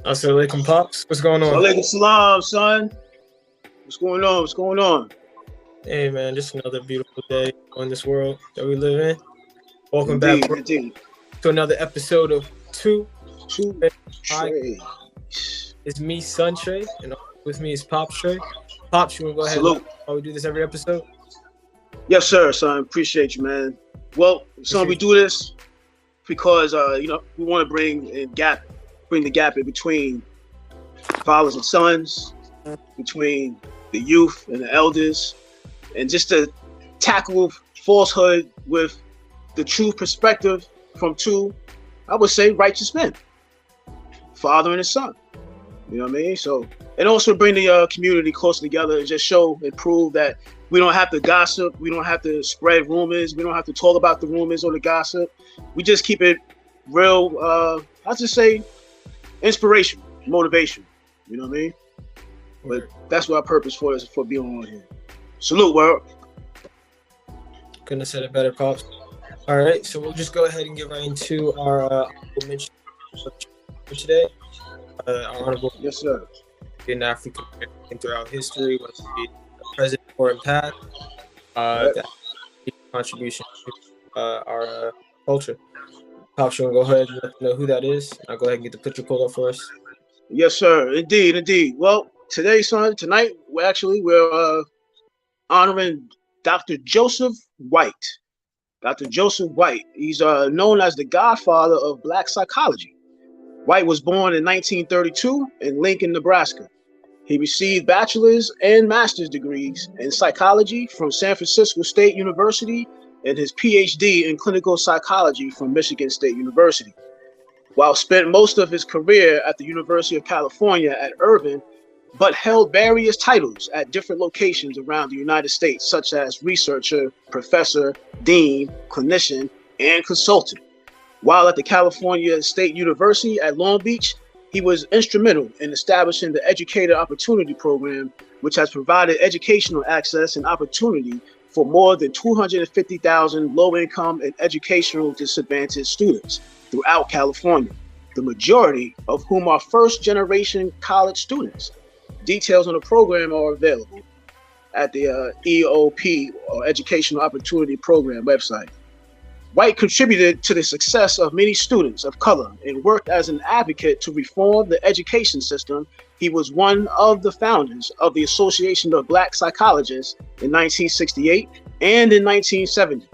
Assalamu alaikum, Pops. What's going on? Walaikum salam, son. What's going on? What's going on? Hey, man, just another beautiful day on this world that we live in. Welcome Indeed, back bro, indeed. to another episode of TwoTreys. TwoTreys. It's me, Son Trey, and with me is Pops Trey. Pops, you want to go ahead Salute. and we do this every episode? Yes, sir, son. Appreciate you, man. Well, son, we do this because we want to bring the gap in between fathers and sons, between the youth and the elders, and just to tackle falsehood with the true perspective from two, I would say, righteous men, father and his son. You know what I mean? So, and also bring the community closer together and just show and prove that we don't have to gossip, we don't have to spread rumors, we don't have to talk about the rumors or the gossip. We just keep it real, I'll just say, inspiration, motivation. You know what I mean? But that's what our purpose for is, for being on here. Salute, world. Couldn't have said it better, Pops. All right, so we'll just go ahead and get right into our mention for today. Our honorable, yes, sir, in African American throughout history, whether it be present or in past, that contribution to our culture. Pops, you want to go ahead and let them know who that is? I'll go ahead and get the picture pulled up for us. Yes, sir. Indeed. Well, tonight, we're honoring Dr. Joseph White. Dr. Joseph White. He's known as the godfather of Black psychology. White was born in 1932 in Lincoln, Nebraska. He received bachelor's and master's degrees in psychology from San Francisco State University and his PhD in clinical psychology from Michigan State University. While spent most of his career at the University of California at Irvine, but held various titles at different locations around the United States, such as researcher, professor, dean, clinician, and consultant. While at the California State University at Long Beach, he was instrumental in establishing the Educator Opportunity Program, which has provided educational access and opportunity for more than 250,000 low-income and educational disadvantaged students throughout California, the majority of whom are first-generation college students. Details on the program are available at the EOP, or Educational Opportunity Program website. White contributed to the success of many students of color and worked as an advocate to reform the education system. He was one of the founders of the Association of Black Psychologists in 1968 and in 1970.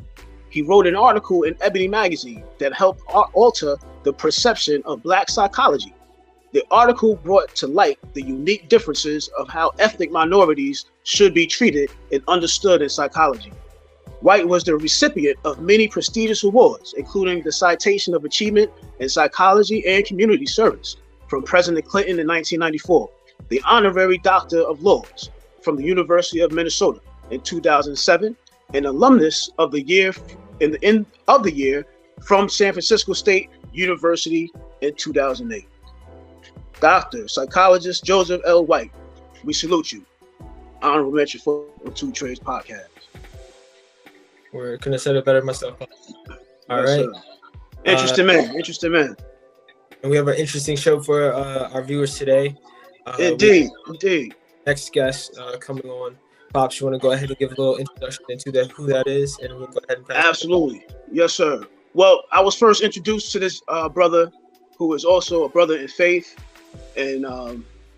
He wrote an article in Ebony magazine that helped alter the perception of Black psychology. The article brought to light the unique differences of how ethnic minorities should be treated and understood in psychology. White was the recipient of many prestigious awards, including the Citation of Achievement in Psychology and Community Service from President Clinton in 1994, the Honorary Doctor of Laws from the University of Minnesota in 2007, and Alumnus of the Year in the end of the year from San Francisco State University in 2008. Dr. Psychologist Joseph L. White, we salute you. Honorable mention for TwoTreys Podcast. We couldn't have said it better myself. All yes, right. Sir. Interesting man. And we have an interesting show for our viewers today. Indeed. Next guest coming on. Pops, you want to go ahead and give a little introduction into that, who that is, and we'll go ahead and pass. Absolutely. Yes, sir. Well, I was first introduced to this brother who is also a brother in faith, and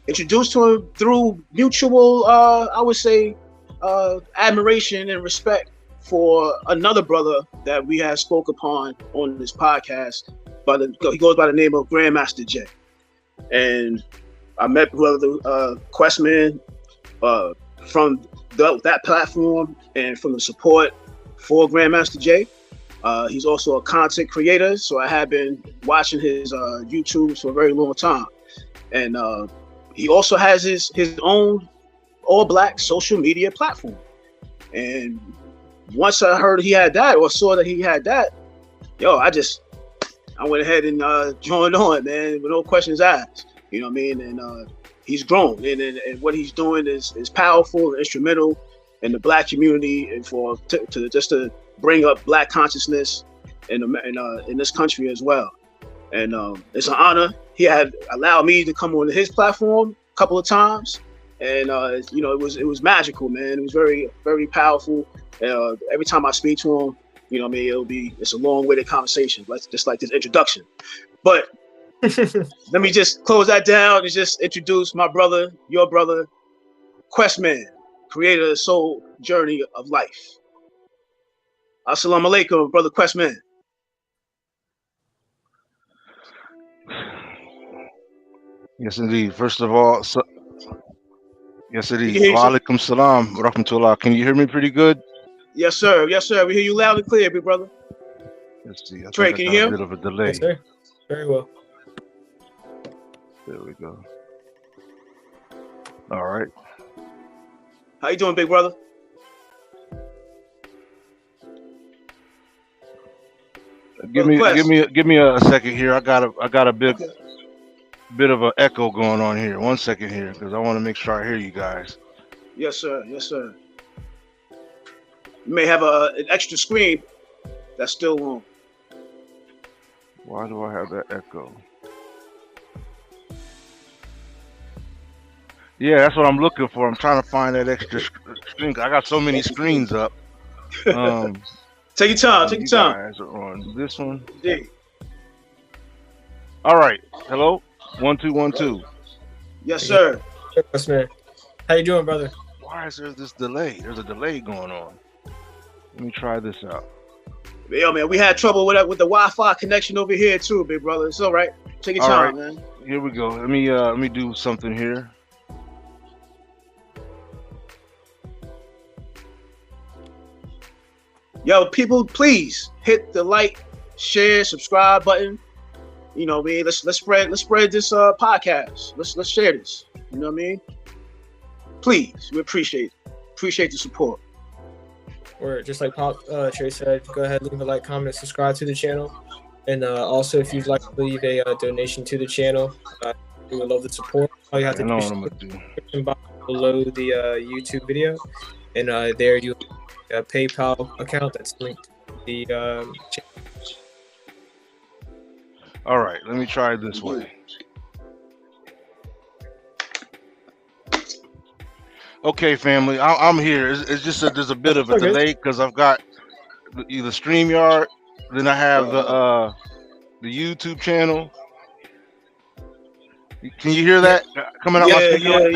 introduced to him through mutual, I would say, admiration and respect for another brother that we have spoke upon on this podcast. He goes by the name of Grandmaster J. And I met brother Questman from that platform and from the support for Grandmaster J. He's also a content creator, so I have been watching his YouTubes for a very long time. And he also has his own all-black social media platform. And once I heard he had that, or saw that he had that, I went ahead and joined on, man, with no questions asked. You know what I mean? And he's grown, and what he's doing is powerful and instrumental in the Black community, and to bring up Black consciousness in this country as well. and it's an honor. He had allowed me to come on his platform a couple of times, and it was magical, man. It was very, very powerful. Every time I speak to him, it's a long-winded conversation, just like this introduction. But let me just close that down and just introduce my brother, your brother, Questman, creator of the Soul Journey of Life. Assalamu alaikum, brother Questman. Yes, indeed. First of all, yes, indeed. Wa alaikum salam wa rahmatullah. Can you hear me pretty good? Yes, sir. Yes, sir. We hear you loud and clear, big brother. Let's see. Trey, can you hear? A bit of a delay. Yes, sir. Very well. There we go. All right. How you doing, big brother? Give me a second here. I got a bit of an echo going on here. 1 second here, because I want to make sure I hear you guys. Yes, sir. Yes, sir. You may have an extra screen that's still on. Why do I have that echo? Yeah, that's what I'm looking for. I'm trying to find that extra screen. I got so many screens up. Take your time. Take your time. You guys are on this one. Yeah. All right. Hello. 1 2 1 2. Yes, sir. Yes, man. How you doing, brother? Why is there this delay? There's a delay going on. Let me try this out. Yo, man, we had trouble with the Wi-Fi connection over here too, big brother. It's all right. Take your time, man. Here we go. Let me do something here. Yo, people, please hit the like, share, subscribe button. You know what I mean? Let's spread this podcast. Let's share this. You know what I mean? Please, we appreciate the support. Or just like Pop Trey said, go ahead, leave a like, comment, subscribe to the channel, and also if you'd like to leave a donation to the channel, we would love the support. All you have to do is description box below the YouTube video, and there you have a PayPal account that's linked to the channel. All right, let me try it this way. Okay, family, I'm here. It's just there's a bit of a delay because I've got the StreamYard, then I have the YouTube channel. Can you hear that coming out? Yeah. Go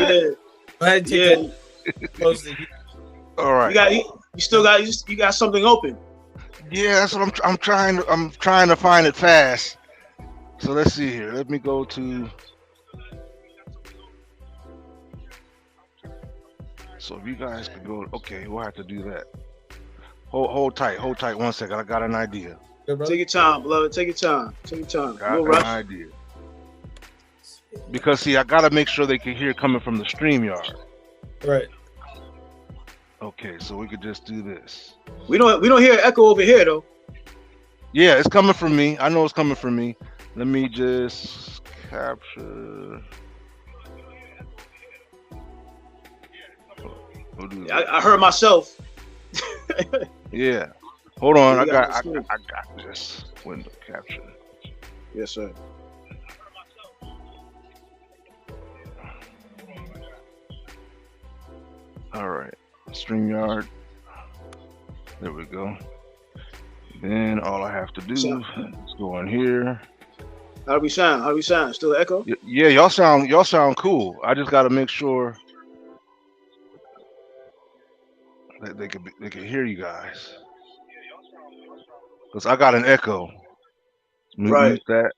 ahead and take close the. All right. You got something open. Yeah, that's what I'm trying. I'm trying to find it fast. So let's see here. Let me go to. So if you guys could go, okay, we'll have to do that. Hold tight 1 second. I got an idea. Take your time, beloved. Take your time. Got an idea. Because see, I gotta make sure they can hear coming from the StreamYard. Right. Okay, so we could just do this. We don't hear echo over here though. Yeah, it's coming from me. I know it's coming from me. Let me just capture. I heard myself. Yeah. Hold on. I got this window capture. Yes, sir. All right. StreamYard. There we go. Then all I have to do is go in here. How do we sound? Still echo? Yeah, y'all sound cool. I just got to make sure that they can hear you guys. Cause I got an echo. Right. Mute that.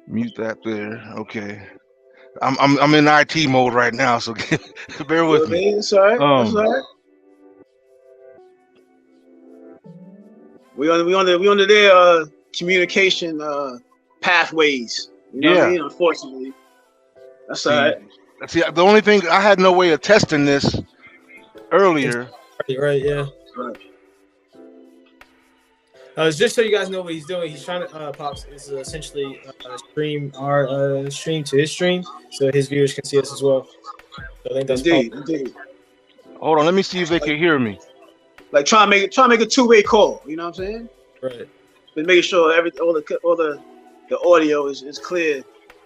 Mute that there. Okay. I'm in IT mode right now, so bear with me. It's all right. That's all right. We on their communication pathways. You know what I mean? Unfortunately, that's all right. See, the only thing I had no way of testing this earlier. Right. Yeah. Right. Just so you guys know what he's doing, he's trying to Pops is essentially stream our stream to his stream, so his viewers can see us as well. So I think that's indeed. Hold on, let me see if they can hear me. like trying to make a two-way call. You know what I'm saying? Right. But making sure all the audio is clear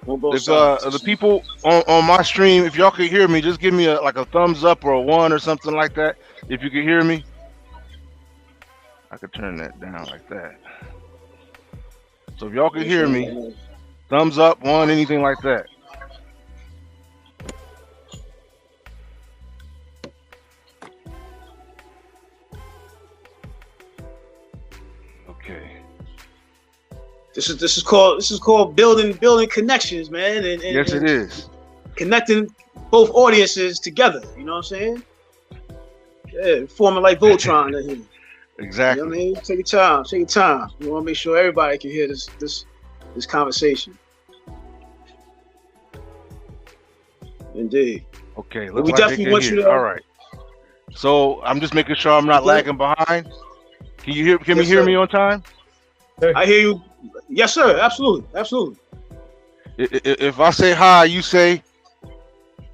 on both sides. The people on my stream, if y'all could hear me, just give me a thumbs up or a 1 or something like that. If you could hear me, I could turn that down like that. So if y'all could hear me, thumbs up, 1, anything like that. Okay. This is called building connections, man. And yes, it is. Connecting both audiences together. You know what I'm saying? Yeah, forming like Voltron in here. Exactly. You know what I mean? Take your time. Take your time. We want to make sure everybody can hear this conversation. Indeed. Okay. We definitely want you to. All right. So I'm just making sure I'm not lagging behind. Can you hear? Can we hear me on time? I hear you. Yes, sir. Absolutely. Absolutely. If I say hi, you say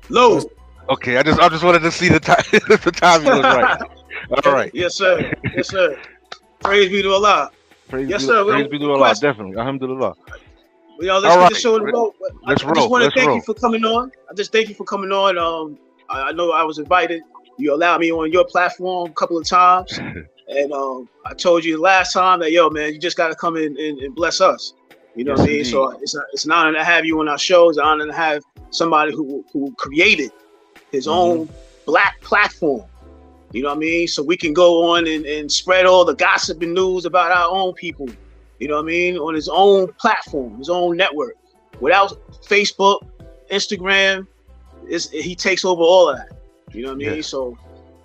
low. Okay. I just wanted to see the time. The timing was right. All right. Yes, sir. Yes, sir. Praise be to Allah. Praise be to Allah. Definitely. Alhamdulillah. You know, let's get the show to roll. Let's roll. I just want to thank you for coming on. I know I was invited. You allowed me on your platform a couple of times. And I told you last time that, yo, man, you just got to come in and bless us. You know what I mean? Indeed. So it's an honor to have you on our show. It's an honor to have somebody who created his own black platform. You know what I mean? So we can go on and spread all the gossip and news about our own people. You know what I mean? On his own platform, his own network. Without Facebook, Instagram, he takes over all of that. You know what I mean? Yeah. So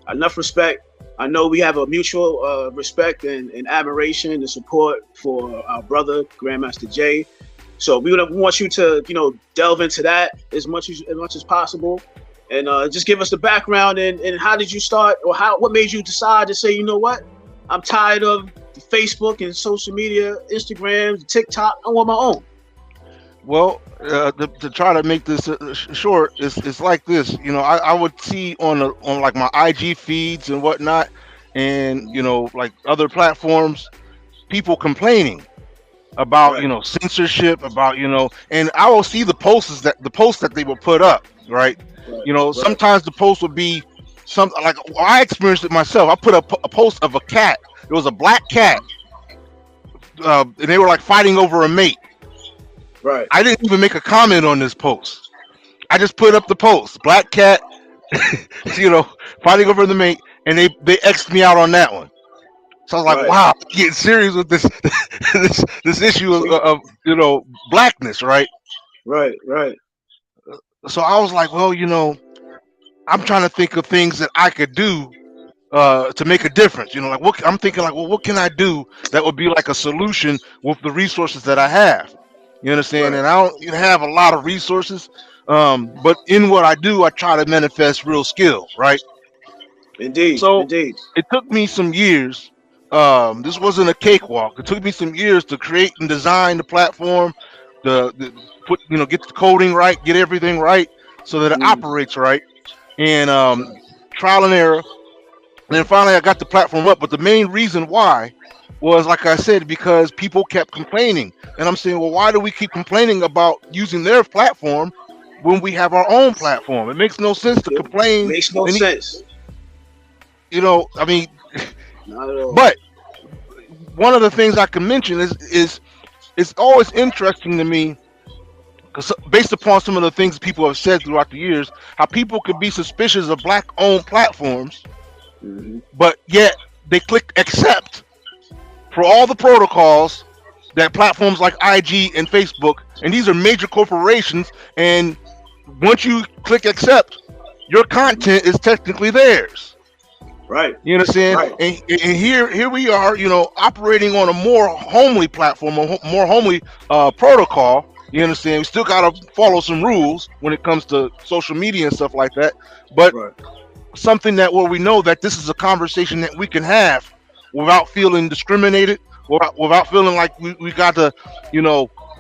enough respect. I know we have a mutual respect and admiration and support for our brother, Grandmaster Jay. So we want you to, delve into that as much as possible. And just give us the background and how did you start, or what made you decide to say, you know what, I'm tired of Facebook and social media, Instagram, TikTok. I want my own. Well, to try to make this short, it's like this. I would see on like my IG feeds and whatnot, and like other platforms, people complaining about censorship, about and I will see the posts that they will put up, right? Sometimes the post would be something like, I experienced it myself. I put a post of a cat. It was a black cat, and they were like fighting over a mate. Right. I didn't even make a comment on this post. I just put up the post. Black cat, fighting over the mate, and they X'd me out on that one. So I was like, wow, I'm getting serious with this this issue of blackness, right? Right. So I was like, well, I'm trying to think of things that I could do to make a difference. I'm thinking what can I do that would be like a solution with the resources that I have? You understand? Right. And I don't have a lot of resources, but in what I do, I try to manifest real skill, right? Indeed. So indeed. It took me some years. This wasn't a cakewalk. It took me some years to create and design the platform, get the coding right, get everything right, so that it operates right, and trial and error. And then finally, I got the platform up. But the main reason why was, like I said, because people kept complaining. And I'm saying, well, why do we keep complaining about using their platform when we have our own platform? It makes no sense to complain. It makes no sense. I mean, not at all. But one of the things I can mention is it's always interesting to me, because based upon some of the things people have said throughout the years, how people could be suspicious of black-owned platforms, but yet they click accept for all the protocols that platforms like IG and Facebook, and these are major corporations, and once you click accept, your content is technically theirs. Right. You understand? Right. And here we are, operating on a more homely platform, a more homely protocol. You understand? We still gotta follow some rules when it comes to social media and stuff like that, but something where we know that this is a conversation that we can have without feeling discriminated, without feeling like we got to,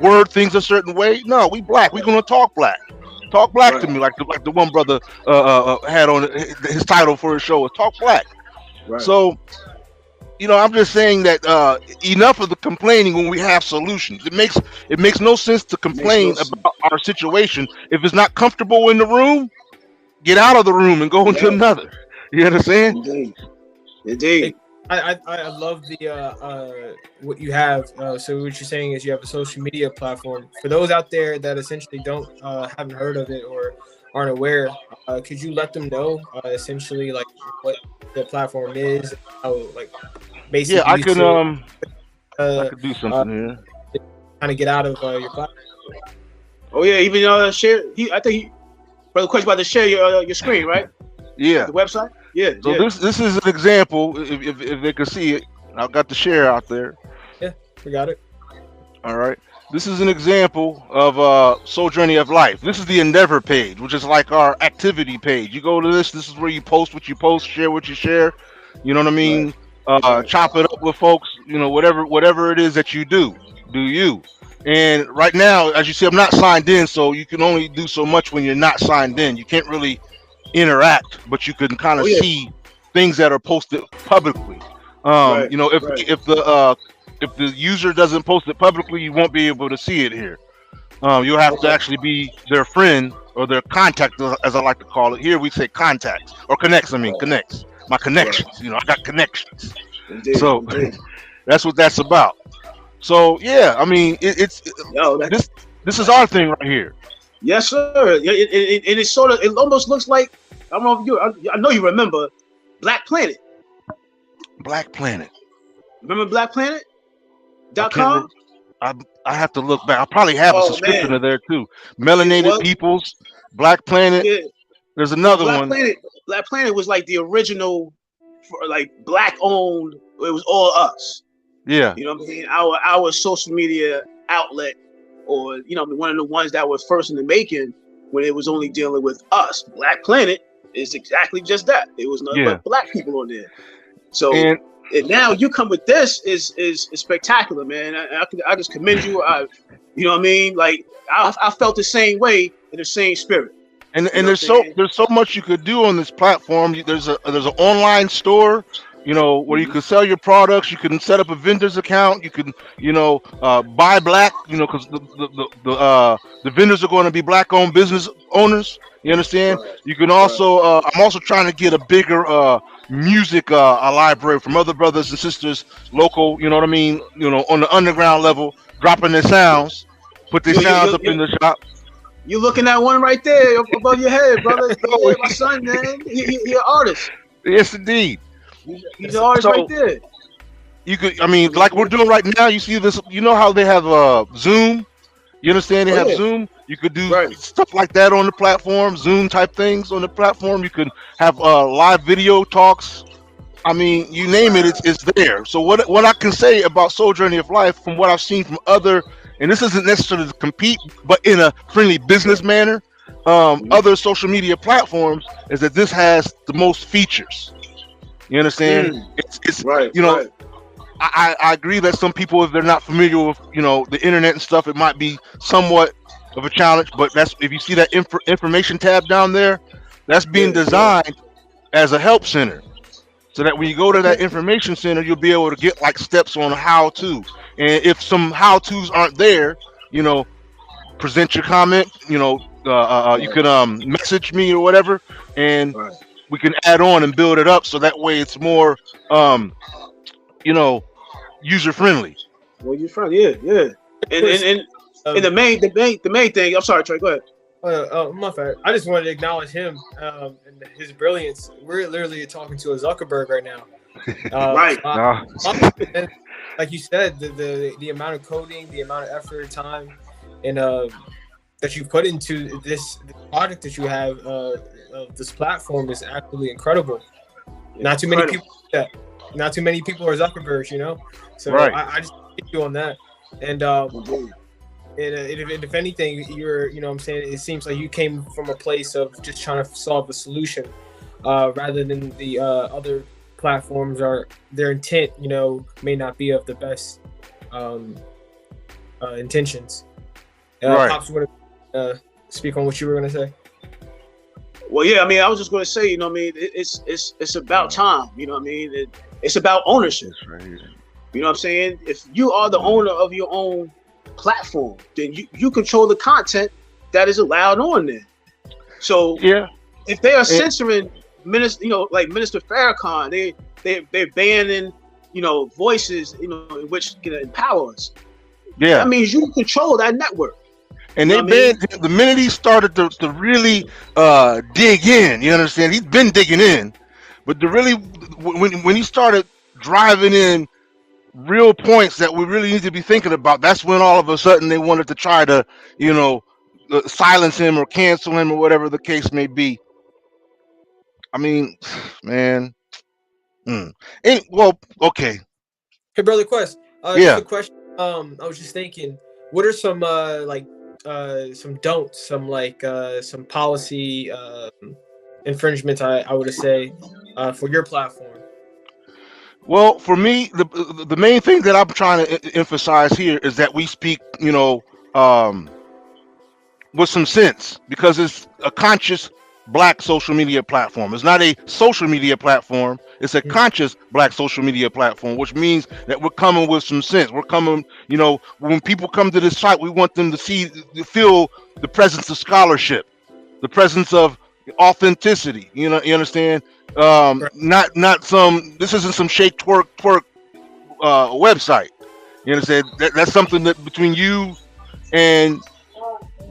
word things a certain way. No, we black. We're gonna talk black. Talk black to me, like the one brother had on his title for his show was Talk Black. Right. So, I'm just saying that enough of the complaining when we have solutions. It makes no sense to Makes no complain sense. about our situation if it's not comfortable in the room. Get out of the room and go into Yeah. another. You understand? Indeed. Indeed. I love the what you have. So what you're saying is you have a social media platform. For those out there that essentially haven't heard of it or aren't aware, could you let them know essentially like what the platform is? How like Yeah, basic I use can to I could do something here. kind of get out of your platform. Oh yeah, even share. I think Brother Quest about to share your screen, right? Yeah. The website. Yeah. So Yeah. this is an example. If they can see it, I've got the share out there. Yeah, we got it. All right. This is an example of Soul Journey of Life. This is the Endeavor page, which is like our activity page. You go to this. This is where you post what you post, share what you share. You know what I mean? Right. Chop it up with folks. Whatever it is that you do you. And right now, as you see, I'm not signed in, so you can only do so much when you're not signed in. You can't really interact, but you can kind Oh of yeah. see things that are posted publicly. Right. If Right. if the user doesn't post it publicly, you won't be able to see it here. You'll have to Okay. actually be their friend or their contact, as I like to call it. Here we say contacts or connects. I mean Right. connects. My Right. connections. I got connections. Indeed. So Indeed. that's what that's about. So yeah, I mean Yo, this is our thing right here. yes, sir. Yeah, and it's it almost looks like I don't know if I know you remember Black Planet. Black Planet. Remember Black Planet? I can't. .com? I have to look back. I probably have a Oh subscription man, to there too. it Melanated was Peoples, Black Planet. yeah. There's No, another Black one. Planet. Black Planet was like the original, for like black owned. It was all us. Yeah. You know what I mean? Our social media outlet, or one of the ones that was first in the making when it was only dealing with us. Black Planet is exactly just that. It was nothing Yeah. but black people on there. So And now you come with this is spectacular, man. I just commend you. You know what I mean? Like I felt the same way in the same spirit. and You know there's what I'm saying? so much you could do on this platform. There's an online store, where you Mhm. can sell your products. You can set up a vendor's account. You can buy black, because the vendors are going to be black owned business owners. You understand? Right. You can Right. also I'm also trying to get a bigger music a library from other brothers and sisters local. You know what I mean? On the underground level, dropping their sounds, put their sounds up in the shop. You looking at one right there above your head, brother. Oh, Yeah, my son, man. He an artist. yes, indeed. He's an artist So right there. you could, I mean, like we're doing right now. You see this? You know how they have Zoom? You understand? They Oh have yeah. Zoom. You could do Right. stuff like that on the platform. Zoom type things on the platform. You could have live video talks. I mean, you name it, it's there. So what I can say about Soul Journey of Life, from what I've seen from other, and this isn't necessarily to compete, but in a friendly business manner, other social media platforms, is that this has the most features. You understand? Mm. It's Right. Right. I agree that some people, if they're not familiar with the internet and stuff, it might be somewhat of a challenge. But that's, if you see that information tab down there, that's being designed as a help center, so that when you go to that information center, you'll be able to get like steps on how to. And if some how tos aren't there, present your comment. You can message me or whatever, and Right. we can add on and build it up, so that way it's more user friendly. Well, you're from yeah. And the main thing. I'm sorry, Trey. Go ahead. My fault. I just wanted to acknowledge him and his brilliance. We're literally talking to a Zuckerberg right now. Right. And like you said, the amount of coding, the amount of effort, time, and that you put into this product that you have, this platform is absolutely incredible. Not too many people do that. Not too many people are Zuckerbergs, So Right. I just get you on that. And if anything, you're, what I'm saying, it seems like you came from a place of just trying to solve a solution, rather than the other platforms are, their intent, may not be of the best intentions. Right. Pops, you want to speak on what you were going to say? Well, yeah, I mean, I was just going to say, you know, what I mean, it's about time, you know, what I mean, it's about ownership. Right here. You know what I'm saying? If you are the owner of your own platform, then you control the content that is allowed on there. So Yeah, if they are censoring Minister, you know, like Minister Farrakhan, they're banning, you know, voices, you know, which can empower us. yeah. That means you control that network. And You they know what I mean? been the minute he started to really dig in. You understand? He's been digging in, but the really when he started driving in real points that we really need to be thinking about, that's when all of a sudden they wanted to try to, you know, silence him or cancel him or whatever the case may be. I mean, man. Well, okay. Hey, brother Quest. Just Yeah. a question. I was just thinking, what are some some don'ts, some policy infringements? I would say for your platform. Well, for me, the main thing that I'm trying to emphasize here is that we speak, you know, um, with some sense, because it's a conscious black social media platform. It's not a social media platform. It's a conscious black social media platform, which means that we're coming with some sense. We're coming, you know, when people come to this site, we want them to feel the presence of scholarship, the presence of authenticity. You know, you understand? Not some. This isn't some shake twerk website. You understand? That's something that between you and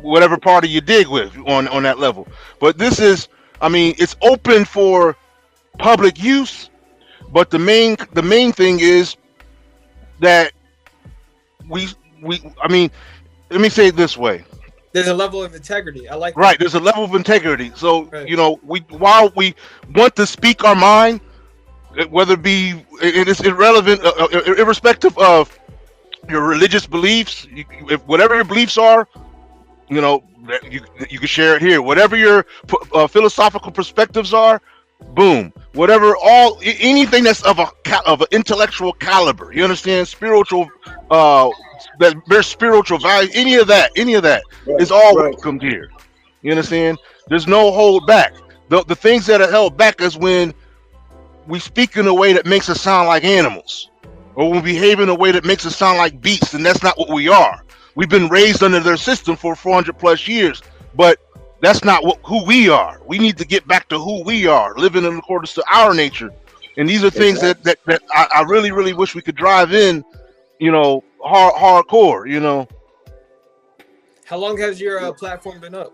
whatever party you dig with on that level. But this is, I mean, it's open for public use, but the main thing is that we I mean, let me say it this way. There's a level of integrity. I like that. Right, there's a level of integrity. So, Right. you know, while we want to speak our mind, whether it be, it is irrelevant, irrespective of your religious beliefs, if whatever your beliefs are, you know, you can share it here. Whatever your philosophical perspectives are, boom. Whatever, anything that's of an intellectual caliber. You understand? Spiritual, that there's spiritual value. Any of that is all welcomed here. You understand? There's no hold back. The things that are held back is when we speak in a way that makes us sound like animals, or when we behave in a way that makes us sound like beasts, and that's not what we are. We've been raised under their system for 400 plus years, but that's not who we are. We need to get back to who we are, living in accordance to our nature. And these are things that I really, really wish we could drive in, you know, hardcore, you know. How long has your platform been up?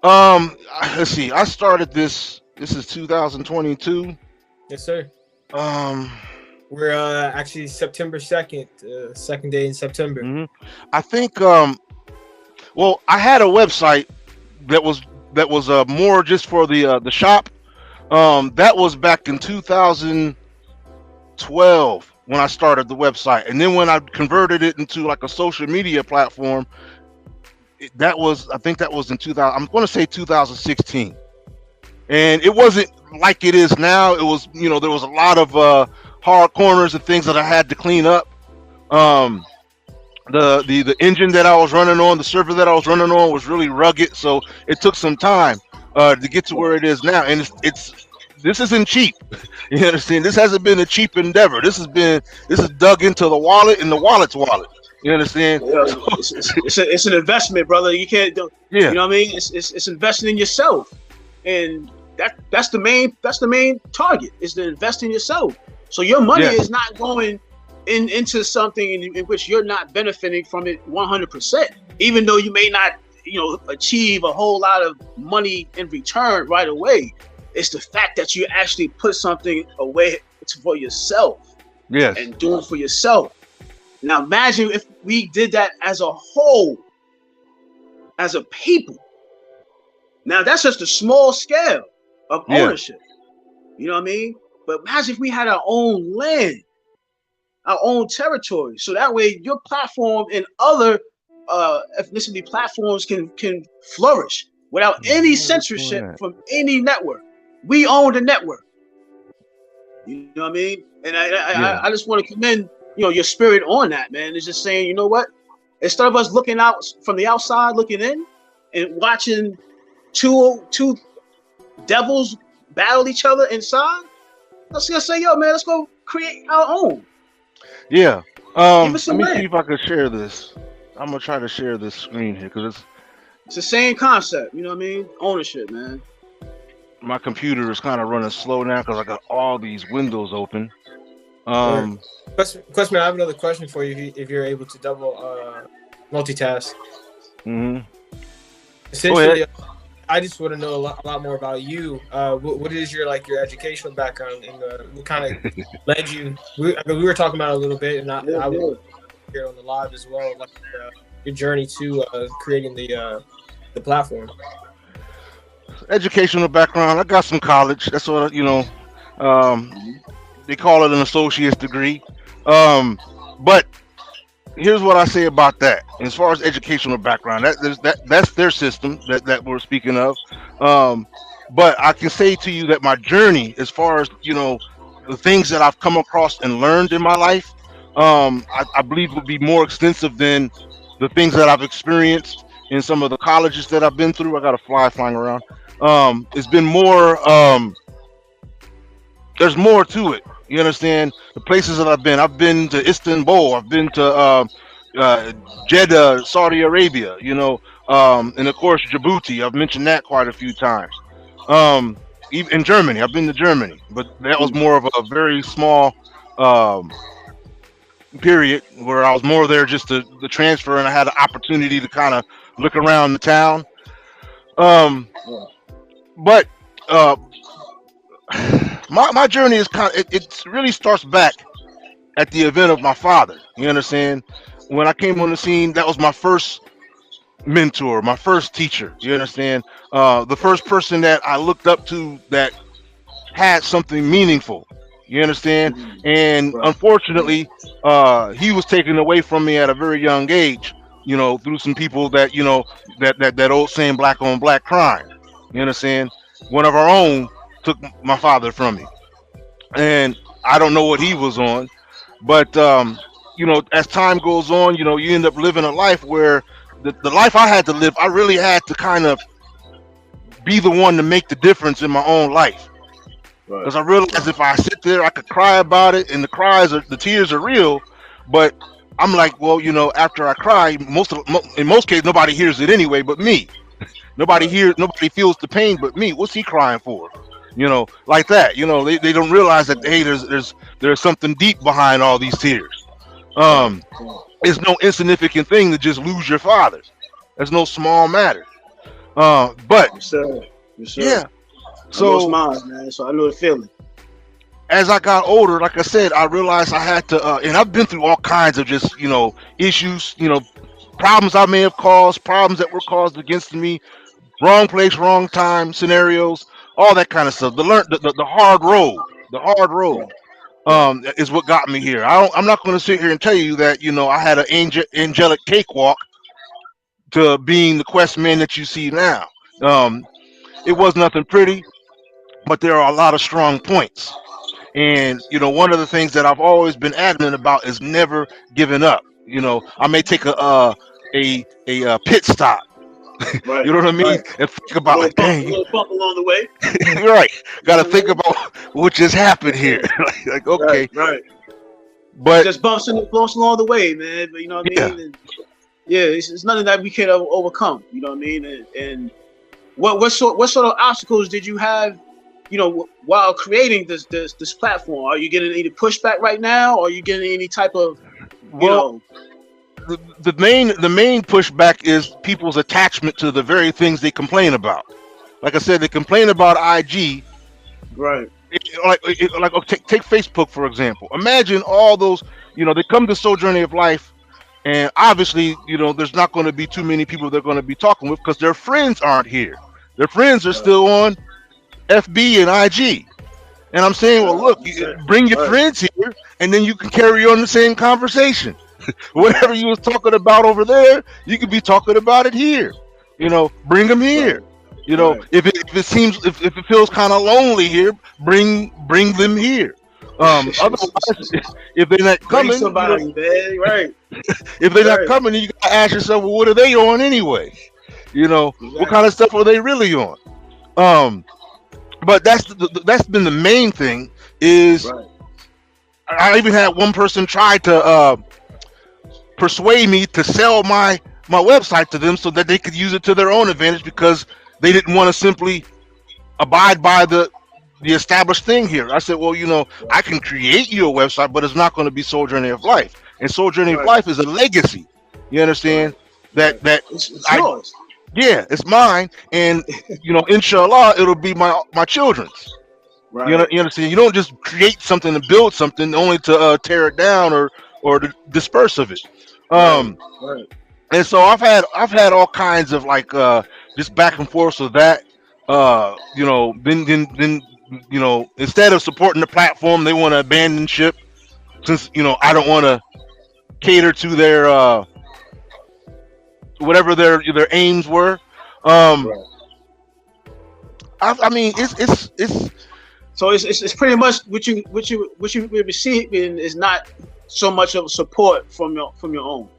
Let's see. I started this. This is 2022. Yes, sir. Um, We're actually September 2nd, second day in September. Mm-hmm. I think well, I had a website that was more just for the shop. That was back in 2012 when I started the website, and then when I converted it into like a social media platform, I think that was in 2000. I'm going to say 2016, and it wasn't like it is now. It was, you know, there was a lot of hard corners and things that I had to clean up. The engine that I was running on, the server that I was running on was really rugged, so it took some time to get to where it is now. And this isn't cheap. You understand? This hasn't been a cheap endeavor. This is dug into the wallet and the wallet's wallet. You understand? Yeah, it's an investment, brother. You can't do. Yeah. You know what I mean? It's investing in yourself, and that's the main target, is to invest in yourself. So your money is not going into something in which you're not benefiting from it 100%, even though you may not, you know, achieve a whole lot of money in return right away. It's the fact that you actually put something away for yourself, and do it for yourself. Now imagine if we did that as a whole, as a people. Now that's just a small scale of ownership. You know what I mean? But imagine if we had our own land, our own territory, so that way your platform and other ethnicity platforms can flourish without any censorship from any network. We own the network. You know what I mean? And I just want to commend, you know, your spirit on that, man. It's just saying, you know what? Instead of us looking out from the outside, looking in, and watching two devils battle each other inside. Let's just say, yo, man, let's go create our own. Yeah. Give us Let some me see land. if I can share this. I'm gonna try to share this screen here because It's the same concept, you know what I mean? Ownership, man. my computer is kind of running slow now because I got all these windows open. Questman, I have another question for you if you're able to double multitask. Mhm. Essentially, I just want to know a lot more about you. What is your educational background and what kind of led you? We were talking about it a little bit, and I will hear on the live as well, your journey to creating the platform. Educational background. I got some college. That's what they call it an associate's degree. But here's what I say about that. As far as educational background, that's their system that we're speaking of. But I can say to you that my journey, as far as the things that I've come across and learned in my life, I believe would be more extensive than the things that I've experienced in some of the colleges that I've been through. I got a fly flying around. It's been more. There's more to it. You understand? The places that I've been to Istanbul. I've been to Jeddah, Saudi Arabia. And of course Djibouti. I've mentioned that quite a few times. Even in Germany, I've been to Germany, but that was more of a very small period where I was more there just to transfer, and I had the opportunity to kind of look around the town. Um, but my journey is it really starts back at the event of my father. You understand? When I came on the scene, that was my first mentor, my first teacher. You understand? The first person that I looked up to that had something meaningful. You understand? And unfortunately, he was taken away from me at a very young age. Through some people that that old saying, black on black crime. You understand? One of our own took my father from me, and I don't know what he was on, but as time goes on, you end up living a life where the life I had to live, I really had to kind of be the one to make the difference in my own life. Because I realized if I sit there, I could cry about it, and the tears are real. But I'm like, well, after I cry, in most cases, nobody hears it anyway, but me. Nobody feels the pain, but me. What's he crying for? Like that. They don't realize that hey, there's something deep behind all these tears. It's no insignificant thing to just lose your father. That's no small matter. But Yes, sir. yeah. I lost So mine, man. So I know the feeling. as I got older, like I said, I realized I had to, and I've been through all kinds of just, issues, problems I may have caused, problems that were caused against me, wrong place, wrong time scenarios, all that kind of stuff. The hard road, is what got me here. I'm not going to sit here and tell you that, I had an angelic cakewalk to being the Questman that you see now. It was nothing pretty, but there are a lot of strong points. And one of the things that I've always been adamant about is never giving up. I may take a pit stop. Right. You know what I mean? Right. And think A about little like, bump, a dang, little bump along the way. you're right. Got to think about what just happened here. like, okay, Right. but Just bumps along the way, man. But you know what I yeah, mean? And yeah, it's nothing that we can overcome. You know what I mean? And what sort of obstacles did you have? While creating this platform, are you getting any pushback right now? Or are you getting any type of well, the main pushback is people's attachment to the very things they complain about. Like I said, they complain about IG. right? Take Facebook for example. Imagine all those. They come to Sojourner of Life, and obviously, there's not going to be too many people they're going to be talking with because their friends aren't here. Their friends are still on FB and IG. And I'm saying, well, look, bring your friends here, and then you can carry on the same conversation. Whatever you was talking about over there, you could be talking about it here. Bring them here. If it feels kind of lonely here, bring them here. Otherwise, if they're not Bring coming, somebody, man. Right. if they're not coming, you gotta ask yourself, well, what are they on anyway? What kind of stuff are they really on? but that's been the main thing. Is Right. I even had one person try to persuade me to sell my website to them so that they could use it to their own advantage because they didn't want to simply abide by the established thing here. I said, well, I can create you a website, but it's not going to be Soul Journey of Life. And Soul Journey of Right. Life is a legacy. You understand? Right. That It's I yours. yeah, it's mine, and inshallah, it'll be my children's. Right. You understand? You don't just create something and build something only to tear it down or to disperse of it. Right. Um, Right. and so I've had all kinds of like just back and forth with that. Then instead of supporting the platform, they want to abandon ship since I don't want to cater to their whatever their aims were. Um, Right. I mean, it's So it's pretty much what you receiving is not so much of support from your own.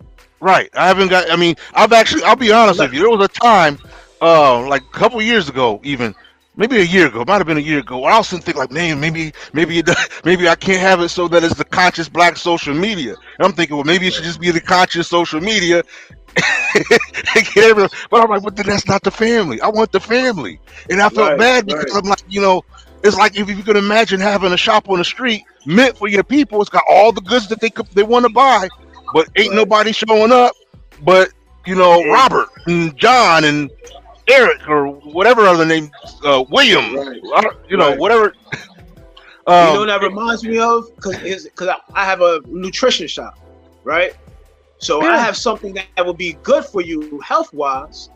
right. I haven't got. I mean, I'll be honest with you. There was a time, like a couple years ago, even maybe a year ago, it might have been a year ago, where I was thinking like, man, maybe maybe I can't have it so that it's the conscious black social media. And I'm thinking, well, maybe it should just be the conscious social media. But I'm like, but then that's not the family. I want the family, and I felt Right. bad because Right. I'm like, it's like if you could imagine having a shop on the street meant for your people. It's got all the goods that they want to buy, but ain't Right. nobody showing up. But Robert and John and Eric or whatever other name, William, Right. Right. whatever. You know what that reminds me of? Because I have a nutrition shop, right? So I Yeah. have something that would be good for you health wise,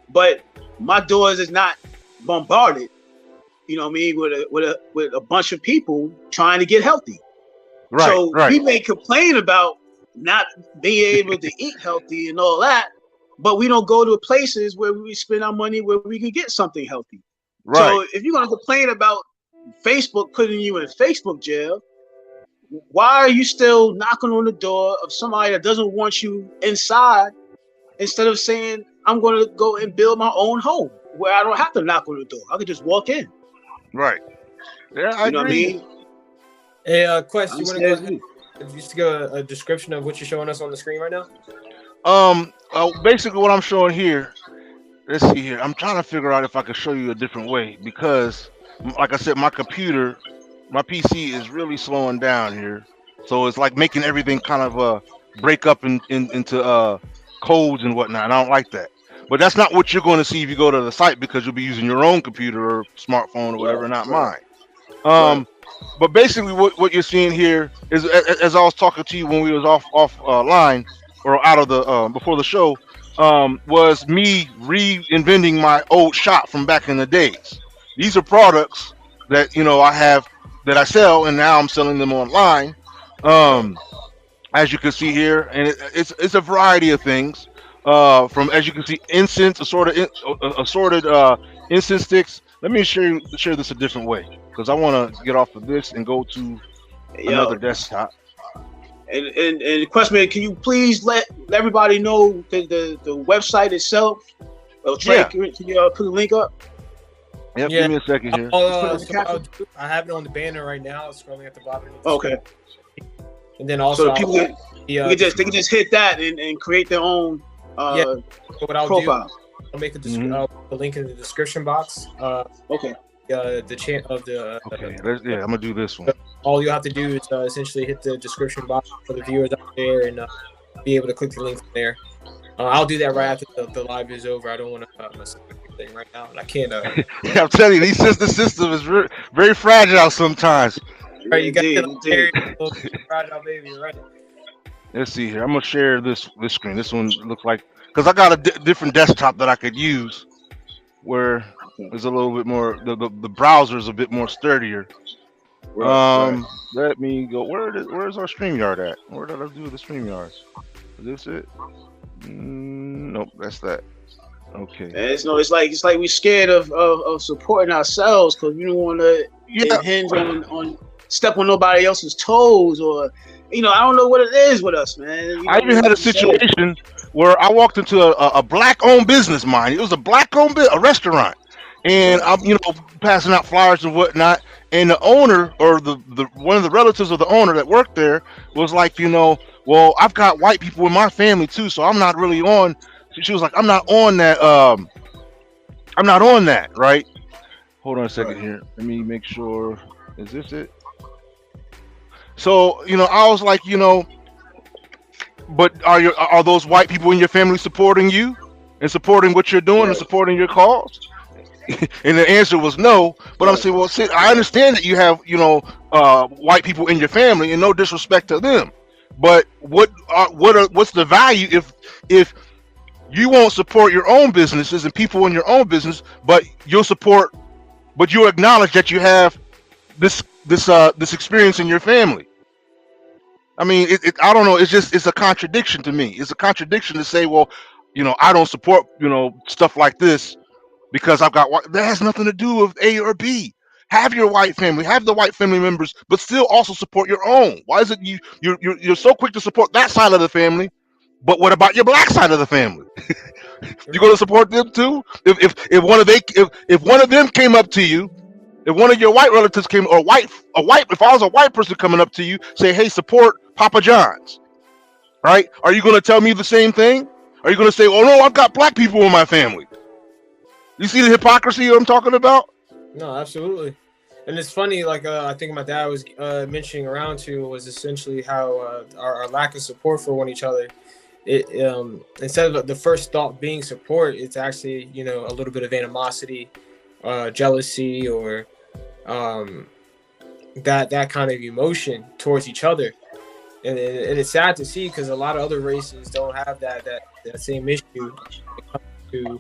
but my doors is not bombarded. You know what I mean? With a bunch of people trying to get healthy. right, So right, we may complain about not being able to eat healthy and all that, but we don't go to places where we spend our money where we can get something healthy. right. So if you're gonna complain about Facebook putting you in Facebook jail, why are you still knocking on the door of somebody that doesn't want you inside instead of saying, I'm going to go and build my own home where I don't have to knock on the door? I could just walk in. Right. Yeah, I You know what I agree. mean? Hey, Quest, you want to go Understand ahead me. just give a description of what you're showing us on the screen right now? Basically, what I'm showing here. Let's see here. I'm trying to figure out if I can show you a different way because, like I said, my PC is really slowing down here, so it's like making everything kind of break up into codes and whatnot. And I don't like that. But that's not what you're going to see if you go to the site because you'll be using your own computer or smartphone or whatever, not mine. But basically, what you're seeing here is, as I was talking to you when we was off line or out of the before the show, was me reinventing my old shop from back in the days. These are products that I have that I sell, and now I'm selling them online. As you can see here, and it's a variety of things. From, as you can see, incense, assorted incense sticks. Let me share this a different way because I want to get off of this and go to another desktop. And Questman, can you please let everybody know the website itself? Trey, Yeah. can you put the link up? Yep, Yeah. Give me a second here. I have it on the banner right now, scrolling at the bottom. Okay. And then So also, the people they can just hit that and create their own so what I'll profile. do, I'll make a link in the description box. Okay. The chant of the. Okay, I'm gonna do this one. All you have to do is essentially hit the description box for the viewers out there and be able to click the link from there. I'll do that right after the live is over. I don't want to mess up anything right now, and I can't. I'm telling you, these system is very fragile sometimes. Right, you got Indeed. fragile baby, right? Let's see here. I'm gonna share this screen. This one looks like because I got a different desktop that I could use where there's a little bit more. The browser is a bit more sturdier. Right. Let me go. Where's our StreamYard at? Where did I do the StreamYard? Is this it? Nope, that's that. Okay. And it's like we're scared of supporting ourselves because we don't want to hinge on step on nobody else's toes or I don't know what it is with us, man. I even had a situation where I walked into a black-owned business, mind. It was a black-owned a restaurant, and I'm passing out flyers and whatnot. And the owner or the one of the relatives of the owner that worked there was like, well, I've got white people in my family too, so I'm not really on. She was like, I'm not on that. I'm not on that, right? Hold on a second Right. here. Let me make sure. Is this it? So I was like, but are those white people in your family supporting you and supporting what you're doing and Right. supporting your cause? And the answer was no. But I'm Right. saying, well, Sid, I understand that you have white people in your family, and no disrespect to them. But what's the value if you won't support your own businesses and people in your own business, but you'll acknowledge that you have this experience in your family. I mean, I don't know. It's a contradiction to me. It's a contradiction to say, well, I don't support stuff like this because I've got that has nothing to do with A or B. Have your white family, have the white family members, but still also support your own. Why is it you're so quick to support that side of the family, but what about your black side of the family? You going to support them too? If one of them came up to you, if one of your white relatives came or if I was a white person coming up to you, say, hey, support Papa John's, right? Are you going to tell me the same thing? Are you going to say, oh no, I've got black people in my family? You see the hypocrisy I'm talking about? No, absolutely. And it's funny, like I think my dad was mentioning around to was essentially how our lack of support for one each other. It instead of the first thought being support, it's actually a little bit of animosity, jealousy, or that kind of emotion towards each other. And it's sad to see because a lot of other races don't have that same issue when it comes to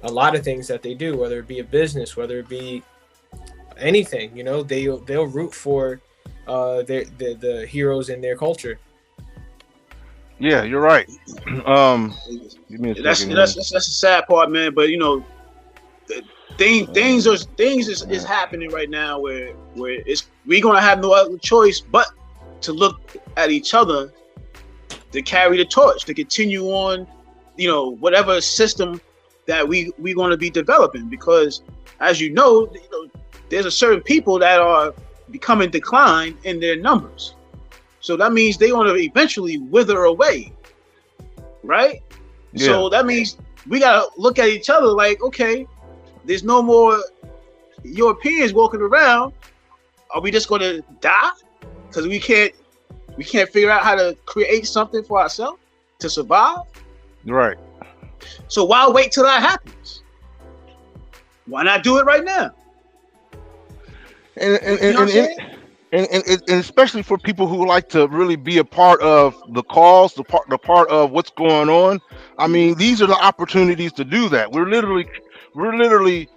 a lot of things that they do, whether it be a business, whether it be anything. They'll root for the heroes in their culture. Yeah, you're right. Give me a That's second. that's the sad part, man. But things is happening right now where we're gonna have no other choice but to look at each other to carry the torch, to continue on, whatever system that we're going to be developing. Because as there's a certain people that are becoming decline in their numbers. So that means they're going to eventually wither away, right? Yeah. So that means we got to look at each other like, okay, there's no more Europeans walking around. Are we just going to die because we can't figure out how to create something for ourselves to survive? Right. So why wait till that happens? Why not do it right now? And especially for people who like to really be a part of the cause, the part of what's going on. I mean, these are the opportunities to do that. We're literally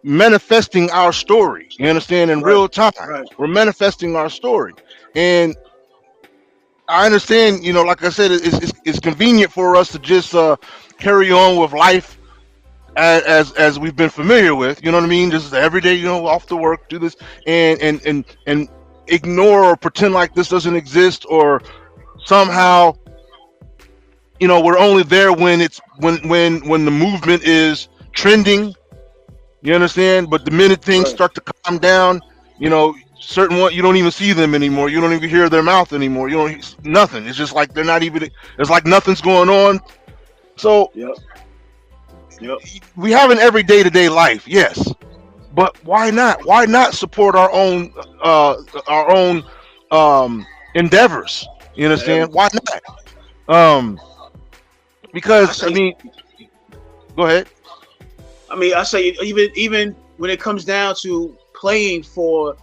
manifesting our story. You understand? In real time, Right. we're manifesting our story. And I understand, like I said, it's convenient for us to just carry on with life as we've been familiar with. You know what I mean? Just every day, off to work, do this, and ignore or pretend like this doesn't exist, or somehow, we're only there when when the movement is trending. You understand? But the minute things start to calm down, certain one, you don't even see them anymore. You don't even hear their mouth anymore. You don't nothing. It's just like they're not even. It's like nothing's going on. So Yep. we have an every day-to-day life, yes, but why not? Why not support our own endeavors? You understand? Why not? Because I mean, go ahead. I mean, I say even when it comes down to playing for,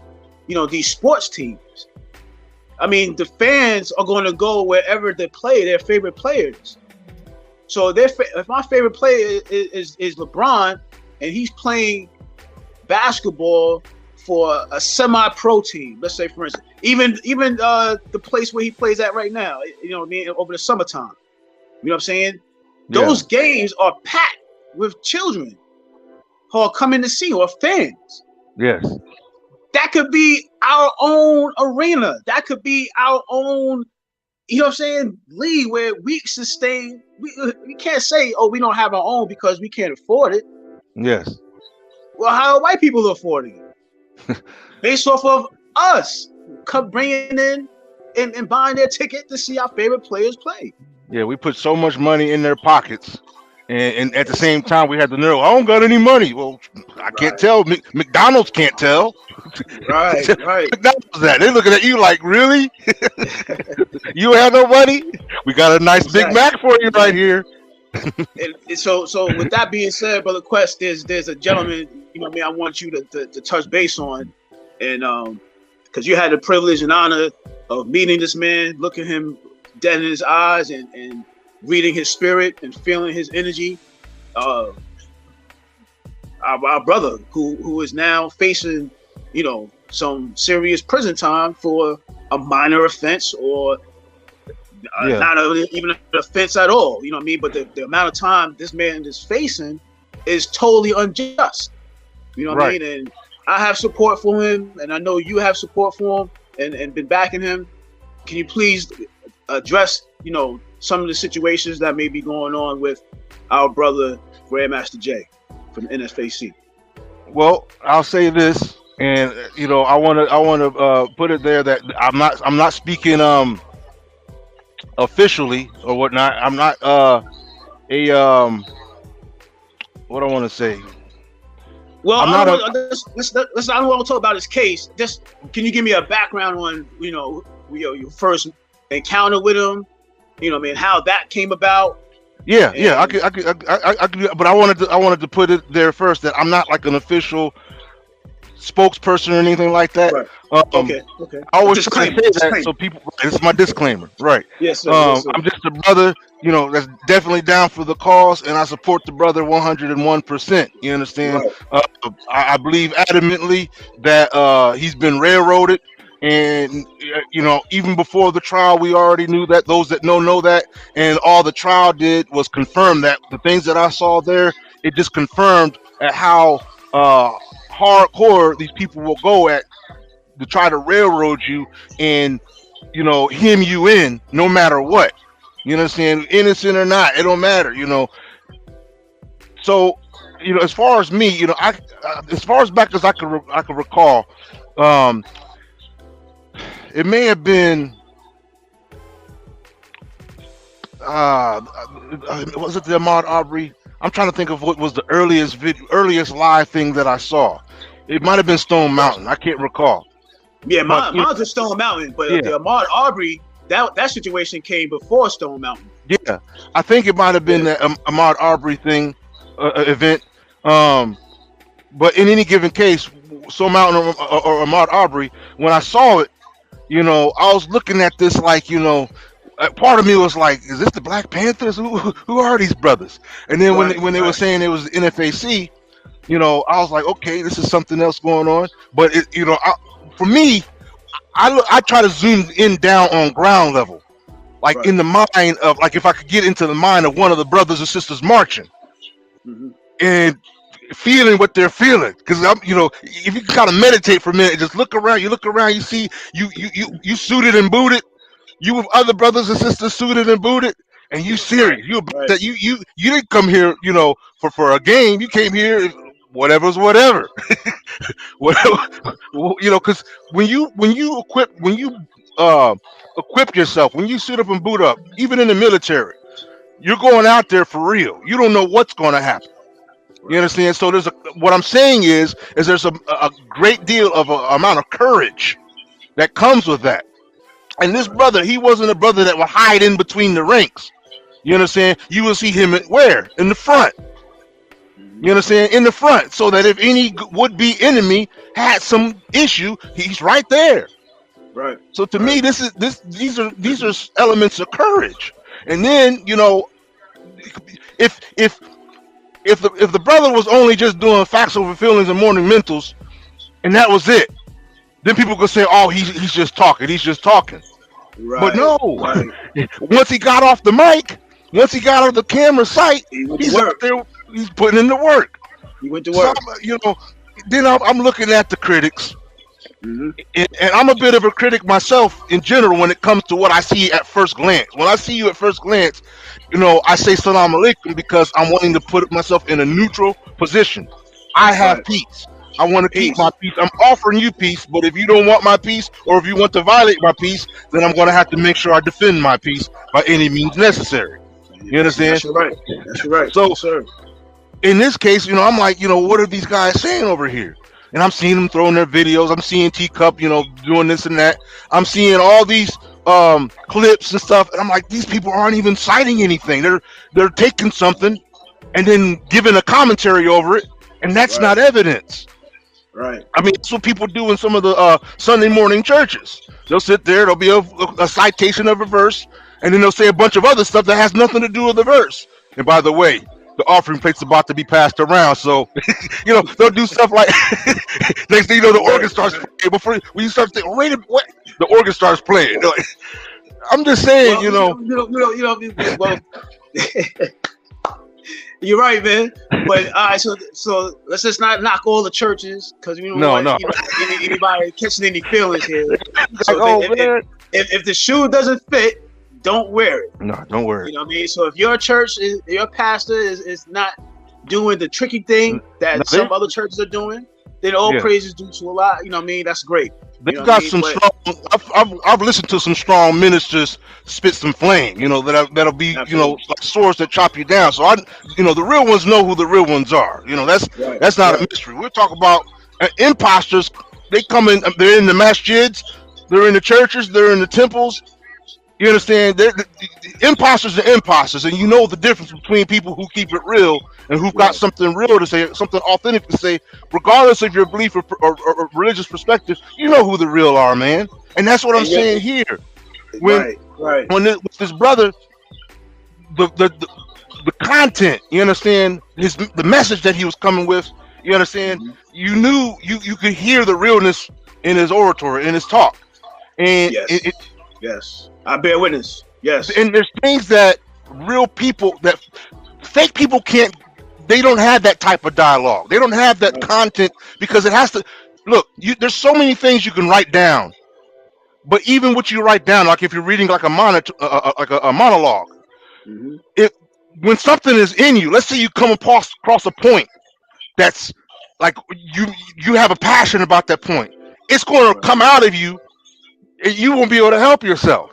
these sports teams. I mean, the fans are going to go wherever they play their favorite players. So if my favorite player is LeBron and he's playing basketball for a semi-pro team, let's say for instance, even the place where he plays at right now, over the summertime, you know what I'm saying? Yeah. Those games are packed with children who are coming to see, or fans. Yes. That could be our own arena. That could be our own, league where we sustain. We can't say, oh, we don't have our own because we can't afford it. Yes. Well, how are white people affording it? Based off of us bringing in and buying their ticket to see our favorite players play. Yeah, we put so much money in their pockets, and at the same time, we had the nerve. I don't got any money. Well, I can't tell. McDonald's can't tell. Right. McDonald's that they're looking at you like, really? You have no money? We got a nice Big Mac for you right here. And so with that being said, Brother Quest, there's a gentleman, I want you to touch base on, and because you had the privilege and honor of meeting this man, looking him dead in his eyes, and reading his spirit and feeling his energy. Our brother who is now facing, some serious prison time for a minor offense or not even an offense at all. You know what I mean? But the amount of time this man is facing is totally unjust. You know what I mean? And I have support for him, and I know you have support for him, and been backing him. Can you please address, some of the situations that may be going on with our brother Grandmaster Jay from NSFAC? Well, I'll say this, and I want to put it there that I'm not speaking officially or whatnot. I'm not what I want to say. Well, I don't want to talk about his case. Just can you give me a background on your first encounter with him? How that came about. Yeah, I could, but I wanted to put it there first that I'm not like an official spokesperson or anything like that. Right. Okay. I always try to say that so people. This is my disclaimer, right? Yes, sir. I'm just a brother, that's definitely down for the cause, and I support the brother 101%. You understand? Right. I believe adamantly that he's been railroaded. And even before the trial, we already knew that. Those that know that, and all the trial did was confirm that. The things that I saw there, it just confirmed at how hardcore these people will go at to try to railroad you and hem you in no matter what. You know what I'm saying? Innocent or not, it don't matter. So as far as me, as far as back as I could recall, it may have been was it the Ahmaud Arbery? I'm trying to think of what was the earliest live thing that I saw. It might have been Stone Mountain. I can't recall. Yeah, mine's was Stone Mountain, but the Ahmaud Arbery, that situation came before Stone Mountain. Yeah, I think it might have been the Ahmaud Arbery thing event. But in any given case, Stone Mountain or Ahmaud Arbery, when I saw it, I was looking at this like, part of me was like, is this the Black Panthers? Who are these brothers? And then when they were saying it was NFAC, I was like, okay, this is something else going on. But for me, I try to zoom in down on ground level, like in the mind of, like, if I could get into the mind of one of the brothers and sisters marching, and feeling what they're feeling, because if you kind of meditate for a minute, just look around, you see you suited and booted, you with other brothers and sisters suited and booted, and you serious. That you didn't come here for a game. You came here, whatever's whatever. Because when you equip yourself, when you suit up and boot up, even in the military, you're going out there for real. You don't know what's going to happen. You understand? So what I'm saying is there's a great deal of amount of courage that comes with that. And this brother, he wasn't a brother that would hide in between the ranks. You understand? You will see him where? In the front. You understand? In the front, so that if any would-be enemy had some issue, he's right there. Right. So to me, these are elements of courage. And then if the brother was only just doing facts over feelings and morning mentals, and that was it, then people could say, "Oh, he's just talking. He's just talking." Right. But no, once he got off the mic, once he got out of the camera sight, he's out there. He's putting in the work. He went to work. So, then I'm looking at the critics, and I'm a bit of a critic myself in general when it comes to what I see at first glance. When I see you at first glance, I say salam alaikum because I'm wanting to put myself in a neutral position. I have Right. peace. I want to keep Peace. my peace. I'm offering you peace, but if you don't want my peace, or if you want to violate my peace, then I'm going to have to make sure I defend my peace by any means necessary. You understand? That's right. That's right. So Yes, sir. in this case, I'm like, what are these guys saying over here? And I'm seeing them throwing their videos. I'm seeing Teacup, doing this and that. I'm seeing all these clips and stuff, and I'm like, these people aren't even citing anything. They're taking something and then giving a commentary over it, and that's Right. not evidence. Right. I mean, that's what people do in some of the Sunday morning churches. They'll sit there, there'll be a citation of a verse, and then they'll say a bunch of other stuff that has nothing to do with the verse. And by the way, the offering plate's about to be passed around, so they'll do stuff like next thing you know, the organ starts playing. Before when you start thinking, wait a minute, what? The organ starts playing. They're like, I'm just saying, Well, you're right, man. But all right, so let's just not knock all the churches because we don't want anybody catching any feelings here. So if the shoe doesn't fit, don't wear it. No, don't wear it. You know what I mean? So if your church, your pastor is not doing the tricky thing that some other churches are doing, then all praises due to Allah. You know what I mean? That's great. They've got some strong. I've listened to some strong ministers spit some flame. That'll be like swords that chop you down. So the real ones know who the real ones are. That's not a mystery. We're talking about imposters. They come in. They're in the masjids. They're in the churches. They're in the temples. You understand? They're imposters are imposters, and you know the difference between people who keep it real and who've got something real to say, something authentic to say, regardless of your belief or religious perspective. You know who the real are, man. And that's what I'm saying here. When with this brother, the content, you understand, the message that he was coming with, you understand, you knew you could hear the realness in his oratory, in his talk, and yes. I bear witness. Yes. And there's things that real people, that fake people can't, they don't have that type of dialogue. They don't have that content because it has to, look, there's so many things you can write down. But even what you write down, like if you're reading like a monologue, when something is in you, let's say you come across a point that's like you have a passion about that point, it's going to come out of you and you won't be able to help yourself.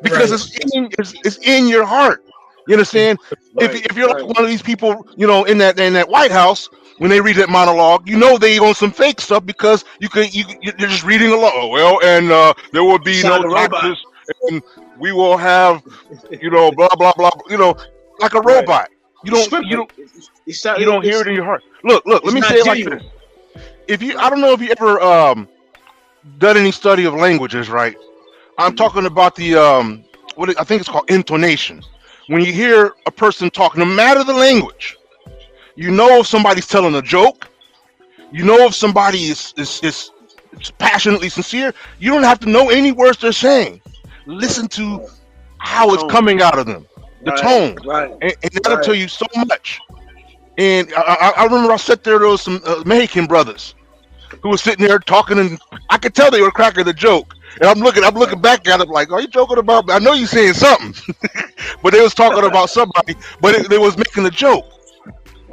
Because it's in your heart. You understand? If you're like one of these people, in that White House, when they read that monologue, they on some fake stuff because you're just reading along. Oh, well, and there will be no taxes, and we will have, blah blah blah. Like a robot. You don't hear it in your heart. Look. Let me say it like this. I don't know if you ever done any study of languages, right? I'm talking about the I think it's called intonation. When you hear a person talk, no matter the language, you know if somebody's telling a joke, you know if somebody is passionately sincere. You don't have to know any words they're saying. Listen to how it's coming out of them, the tone, and that'll tell you so much. And I remember I sat there was some Mexican brothers who were sitting there talking, and I could tell they were cracking the joke. And I'm looking back at them like, are you joking about me? I know you're saying something, but they was talking about somebody, but they was making a joke.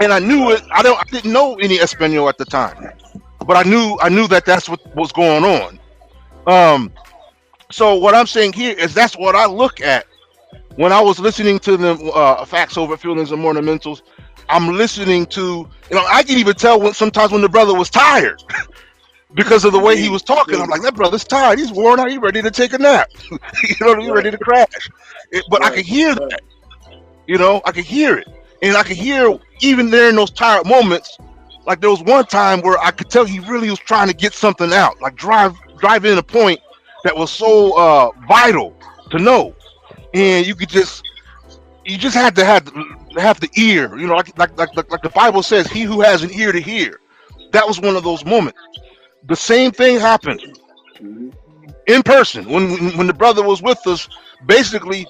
And I knew it. I didn't know any Espanol at the time, but I knew that that's what was going on. So what I'm saying here is that's what I look at when I was listening to them. Facts over feelings and ornamentals. I'm listening to, I can even tell sometimes when the brother was tired. Because of the way he was talking, I'm like, that brother's tired. He's worn out. He's ready to take a nap. He's ready to crash. But I could hear that. I could hear it. And I could hear even there in those tired moments, like there was one time where I could tell he really was trying to get something out, like drive in a point that was so vital to know. And you just had to have the ear, like the Bible says, he who has an ear to hear. That was one of those moments. The same thing happened in person when the brother was with us. Basically,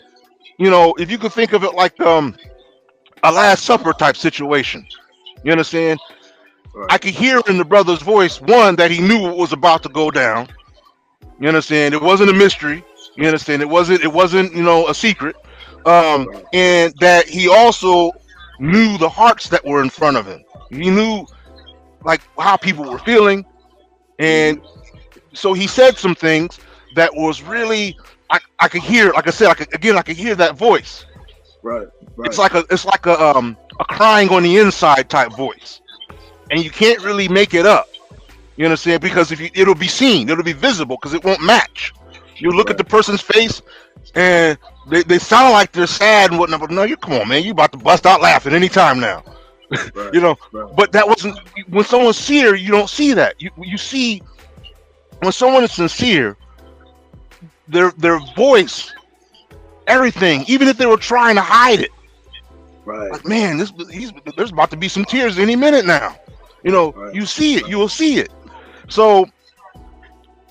if you could think of it like a Last Supper type situation, you understand? I could hear in the brother's voice, one, that he knew what was about to go down. You understand? It wasn't a mystery. You understand? It wasn't a secret. And that he also knew the hearts that were in front of him. He knew like how people were feeling, and so he said some things that was really I could hear. Like I said, I could hear that voice. Right. It's like a crying on the inside type voice, and you can't really make it up. You understand? Because it'll be seen, it'll be visible, because it won't match. You look at the person's face, and they sound like they're sad and whatnot. But no, come on, man, you about to bust out laughing anytime now. Right. You know. Right. But that wasn't when someone's sincere. You don't see that. You see when someone is sincere, their voice, everything, even if they were trying to hide it. Right. Like, man, there's about to be some tears any minute now. You know, Right. you see it, you will see it. So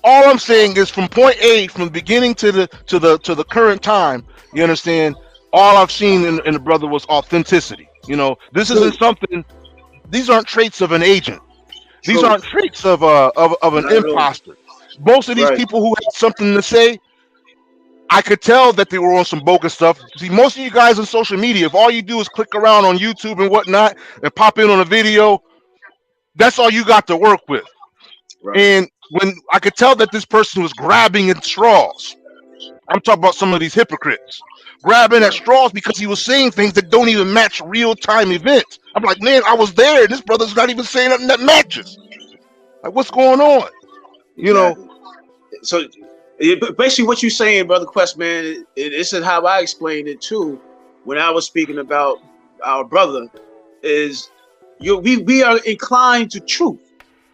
all I'm saying is, from point A, from the beginning to the current time, you understand, all I've seen in the brother was authenticity. You know, this isn't something. These aren't traits of an agent. These True. aren't traits of an Not at all. imposter. Most of these Right. people who had something to say, I could tell that they were on some bogus stuff. See, most of you guys on social media, if all you do is click around on YouTube and whatnot and pop in on a video, that's all you got to work with. Right. And when I could tell that this person was grabbing at straws, I'm talking about some of these hypocrites grabbing at straws because he was saying things that don't even match real-time events. I'm like, man, I was there, and this brother's not even saying nothing that matches. Like, what's going on? You know? So basically, what you're saying, brother Questman, this is how I explained it too. When I was speaking about our brother, is we are inclined to truth.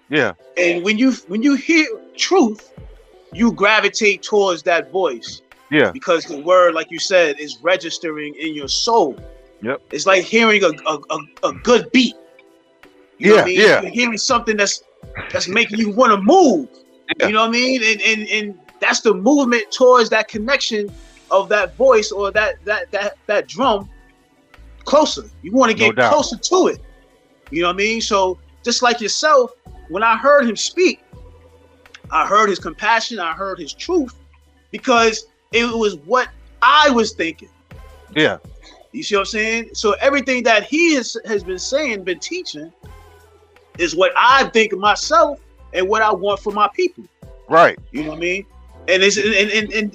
Yeah. And when you hear truth, you gravitate towards that voice. Yeah. Because the word, like you said, is registering in your soul. Yep. It's like hearing a good beat. You know what I mean? Yeah. You're hearing something that's making you want to move. Yeah. You know what I mean? And that's the movement towards that connection of that voice or that drum closer. You want to get closer to it. You know what I mean? So just like yourself, when I heard him speak, I heard his compassion, I heard his truth, because it was what I was thinking. Yeah. You see what I'm saying? So everything that he has been saying, been teaching, is what I think of myself and what I want for my people. Right. You know what I mean? And it's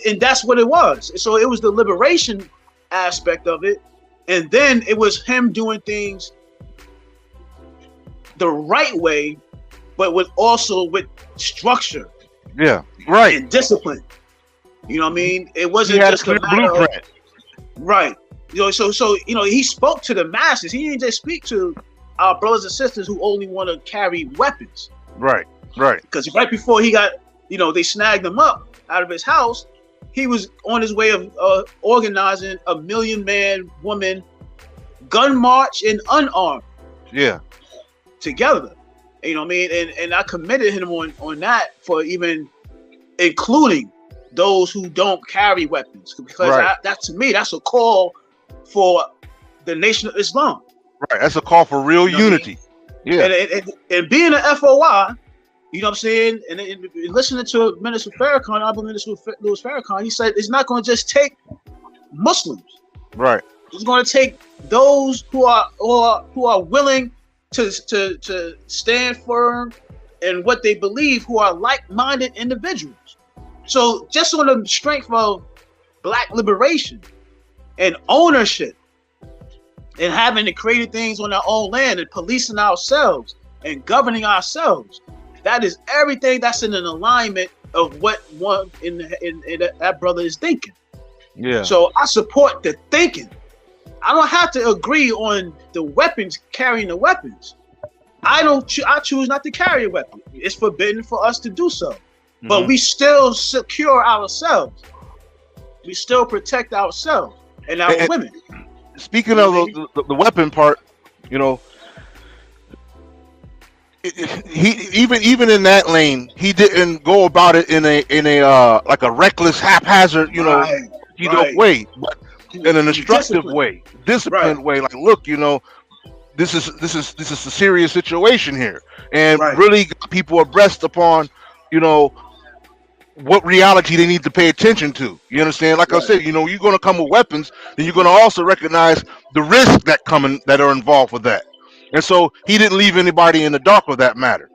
and that's what it was. So it was the liberation aspect of it, and then it was him doing things the right way, but with structure. Yeah. Right. And discipline. You know what I mean? It wasn't just a blueprint. Right. You know, so you know, he spoke to the masses. He didn't just speak to our brothers and sisters who only want to carry weapons. Right. Right. Because right before he got, they snagged him up out of his house, he was on his way of organizing a 1 million man woman gun march and unarmed. Yeah. Together. You know what I mean? And I commended him on that, for even including those who don't carry weapons. Because that to me, that's a call for the Nation of Islam. Right. That's a call for real unity. Yeah. And being an FOI, you know what I'm saying? And listening to Minister Farrakhan, Honorable Minister Louis Farrakhan, he said it's not going to just take Muslims. Right. It's going to take those who are willing to stand firm in what they believe, who are like-minded individuals. So just on the strength of Black liberation and ownership and having to create things on our own land and policing ourselves and governing ourselves, that is everything that's in an alignment of what one in that brother is thinking. Yeah. So I support the thinking. I don't have to agree on the weapons, carrying the weapons. I choose not to carry a weapon. It's forbidden for us to do so. Mm-hmm. But we still secure ourselves. We still protect ourselves and our women. Speaking of the weapon part, he even in that lane, he didn't go about it in a like a reckless, haphazard, way, but in an instructive way, disciplined way. Like, look, this is a serious situation here, and really got people abreast upon, what reality they need to pay attention to. You understand? Like I said, you're going to come with weapons, then you're going to also recognize the risks that are involved with that. And so he didn't leave anybody in the dark with that matter.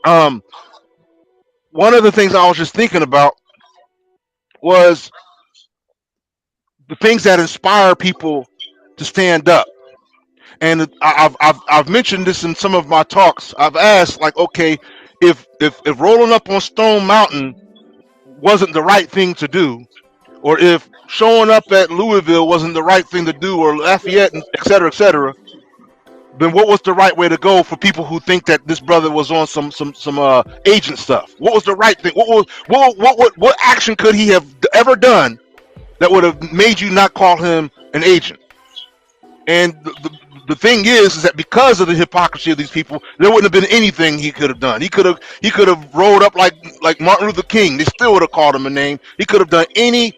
Um, One of the things I was just thinking about was the things that inspire people to stand up. And I've mentioned this in some of my talks. I've asked, like, okay, if rolling up on Stone Mountain wasn't the right thing to do, or if showing up at Louisville wasn't the right thing to do, or Lafayette, and et cetera, then what was the right way to go for people who think that this brother was on some agent stuff? What was the right thing? What action could he have ever done that would have made you not call him an agent? And the thing is that because of the hypocrisy of these people, there wouldn't have been anything he could have done. He could have rolled up like Martin Luther King. They still would have called him a name. He could have done any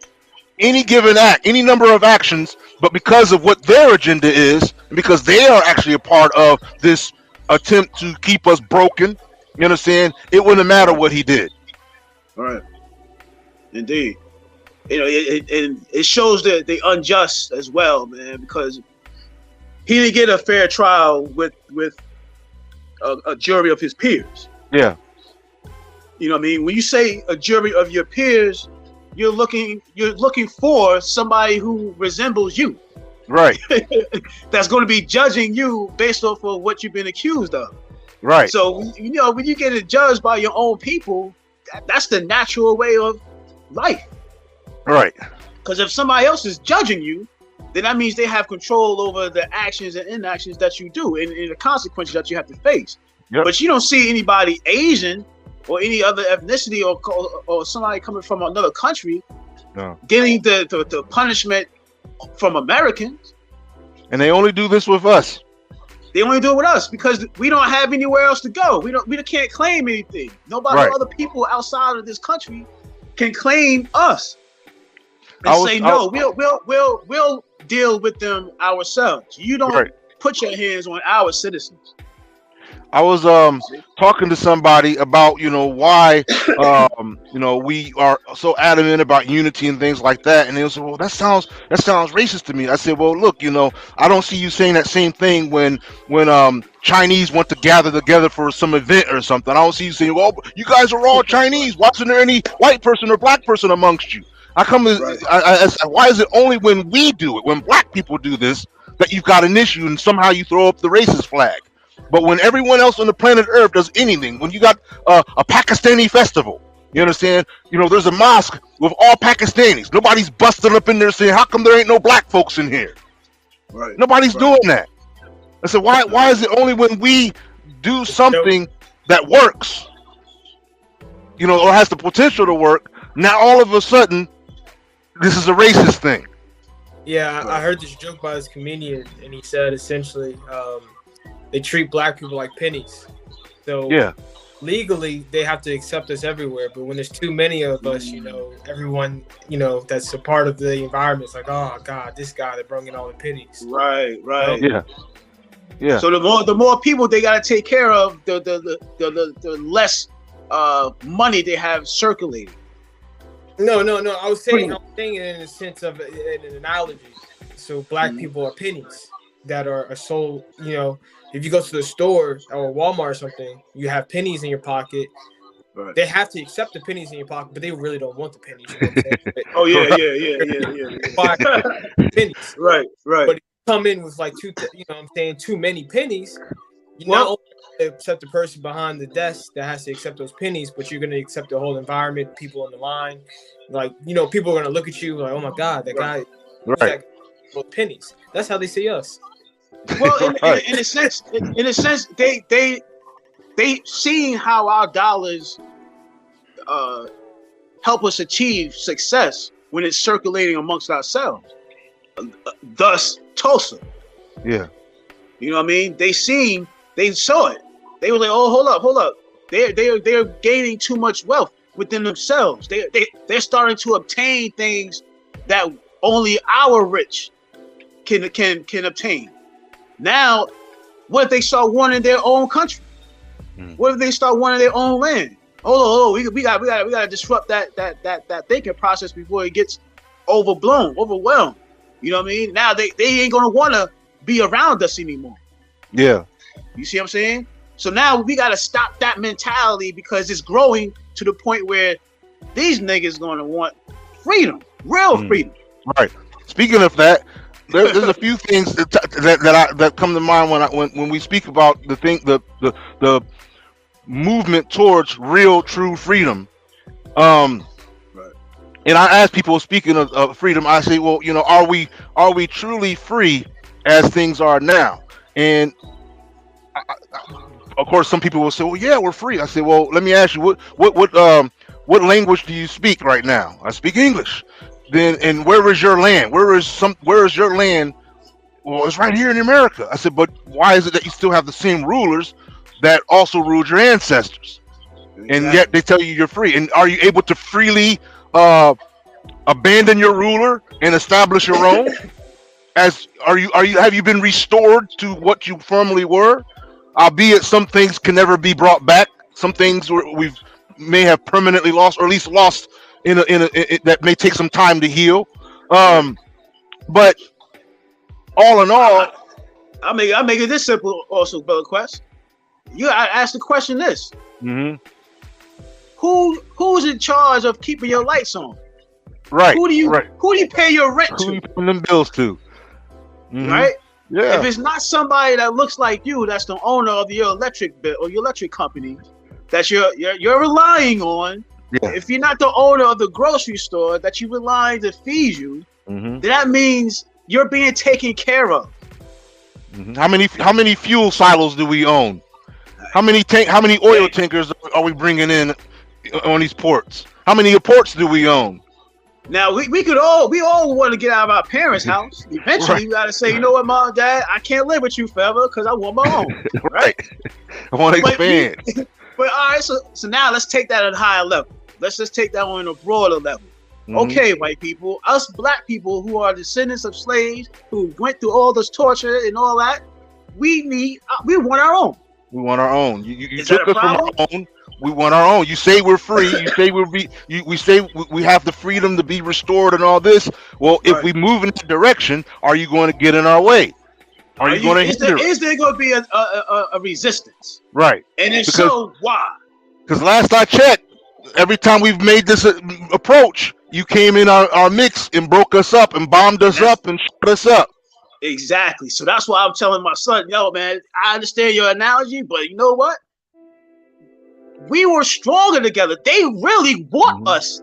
given act, any number of actions, but because of what their agenda is, and because they are actually a part of this attempt to keep us broken, you understand, it wouldn't matter what he did. All right. Indeed. You know, it shows that they unjust as well, man, because he didn't get a fair trial with a jury of his peers. Yeah. You know what I mean? When you say a jury of your peers, you're looking for somebody who resembles you. Right. That's going to be judging you based off of what you've been accused of. Right. So, you know, when you get it judged by your own people, that's the natural way of life. Right. Because if somebody else is judging you, then that means they have control over the actions and inactions that you do and the consequences that you have to face. Yep. But you don't see anybody Asian or any other ethnicity or somebody coming from another country getting the punishment from Americans. And they only do this with us. They only do it with us because we don't have anywhere else to go. We can't claim anything. Nobody, other people outside of this country can claim us and we'll deal with them ourselves. You don't put your hands on our citizens. I was talking to somebody about, you know, why you know, we are so adamant about unity and things like that, and they was, well, that sounds racist to me. I said, well, look, you know, I don't see you saying that same thing when Chinese want to gather together for some event or something. I don't see you saying, well, you guys are all Chinese. Why isn't there any white person or black person amongst you? Why is it only when we do it, when black people do this, that you've got an issue and somehow you throw up the racist flag? But when everyone else on the planet Earth does anything, when you got a Pakistani festival, you understand? You know, there's a mosque with all Pakistanis. Nobody's busting up in there saying, how come there ain't no black folks in here? Right. Nobody's doing that. I said, why is it only when we do something that works, you know, or has the potential to work, now all of a sudden, this is a racist thing? Yeah, I heard this joke by this comedian, and he said essentially, they treat black people like pennies. So legally, they have to accept us everywhere. But when there's too many of us, you know, everyone, you know, that's a part of the environment, it's like, oh God, this guy that brought in all the pennies. Right. You know? Yeah. So the more people they got to take care of, the less money they have circulating. No. I was saying it in the sense of an analogy. So black people are pennies that are sold, you know. If you go to the store or Walmart or something, you have pennies in your pocket. Right. They have to accept the pennies in your pocket, but they really don't want the pennies. You know what I'm saying? Pennies. Right. But if you come in with like too many pennies, you not only accept the person behind the desk that has to accept those pennies, but you're going to accept the whole environment, people on the line. Like, you know, people are going to look at you like, oh my God, that guy, with pennies. That's how they see us. Well, in a sense, they seeing how our dollars help us achieve success when it's circulating amongst ourselves. Thus, Tulsa. Yeah. You know what I mean? They saw it. They were like, oh, hold up. They're gaining too much wealth within themselves. They're starting to obtain things that only our rich can obtain. Now, what if they start wanting their own country? What if they start wanting their own land? Hold on, we got to disrupt that thinking process before it gets overwhelmed. You know what I mean? Now they ain't gonna want to be around us anymore. Yeah. You see what I'm saying? So now we got to stop that mentality because it's growing to the point where these niggas going to want freedom, real freedom. Right. Speaking of that, there's a few things that come to mind when we speak about the movement towards real, true freedom. Right. And I ask people, speaking of freedom, I say, well, you know, are we truly free as things are now? And of course, some people will say, well, yeah, we're free. I say, well, let me ask you, what language do you speak right now? I speak English. Then, and where is your land? Where is your land? Well, it's right here in America. I said, but why is it that you still have the same rulers that also ruled your ancestors? Exactly. And yet they tell you you're free. And are you able to freely abandon your ruler and establish your own? Have you been restored to what you formerly were? Albeit some things can never be brought back. Some things we may have permanently lost, or at least lost that may take some time to heal. But all in all, I make it this simple. Also, Brother Quest, I ask the question this: Who's in charge of keeping your lights on? Right. Who do you pay your rent to? Who you paying them bills to? Right. Yeah. If it's not somebody that looks like you, that's the owner of your electric bill or your electric company, that you're relying on. Yeah. If you're not the owner of the grocery store that you rely to feed you, then that means you're being taken care of. How many fuel silos do we own? How many oil tankers are we bringing in on these ports? How many ports do we own? Now we all want to get out of our parents' house. Eventually, we gotta say, you know what, Mom and Dad, I can't live with you forever because I want my own. Right? I want to expand. But all right, so now let's take that at a higher level. Let's just take that on a broader level. Okay, white people, us black people who are descendants of slaves who went through all this torture and all that, we want our own. We want our own. You took us from our own. We want our own. You say we're free. You say we say we have the freedom to be restored and all this. Well, if we move in that direction, are you going to get in our way? Are you going to hinder? Is there going to be a resistance? Right. And if so, why? Because last I checked, every time we've made this approach, you came in our mix and broke us up and bombed us up and shut us up. Exactly. So that's why I'm telling my son, yo, man, I understand your analogy, but you know what? We were stronger together. They really want us,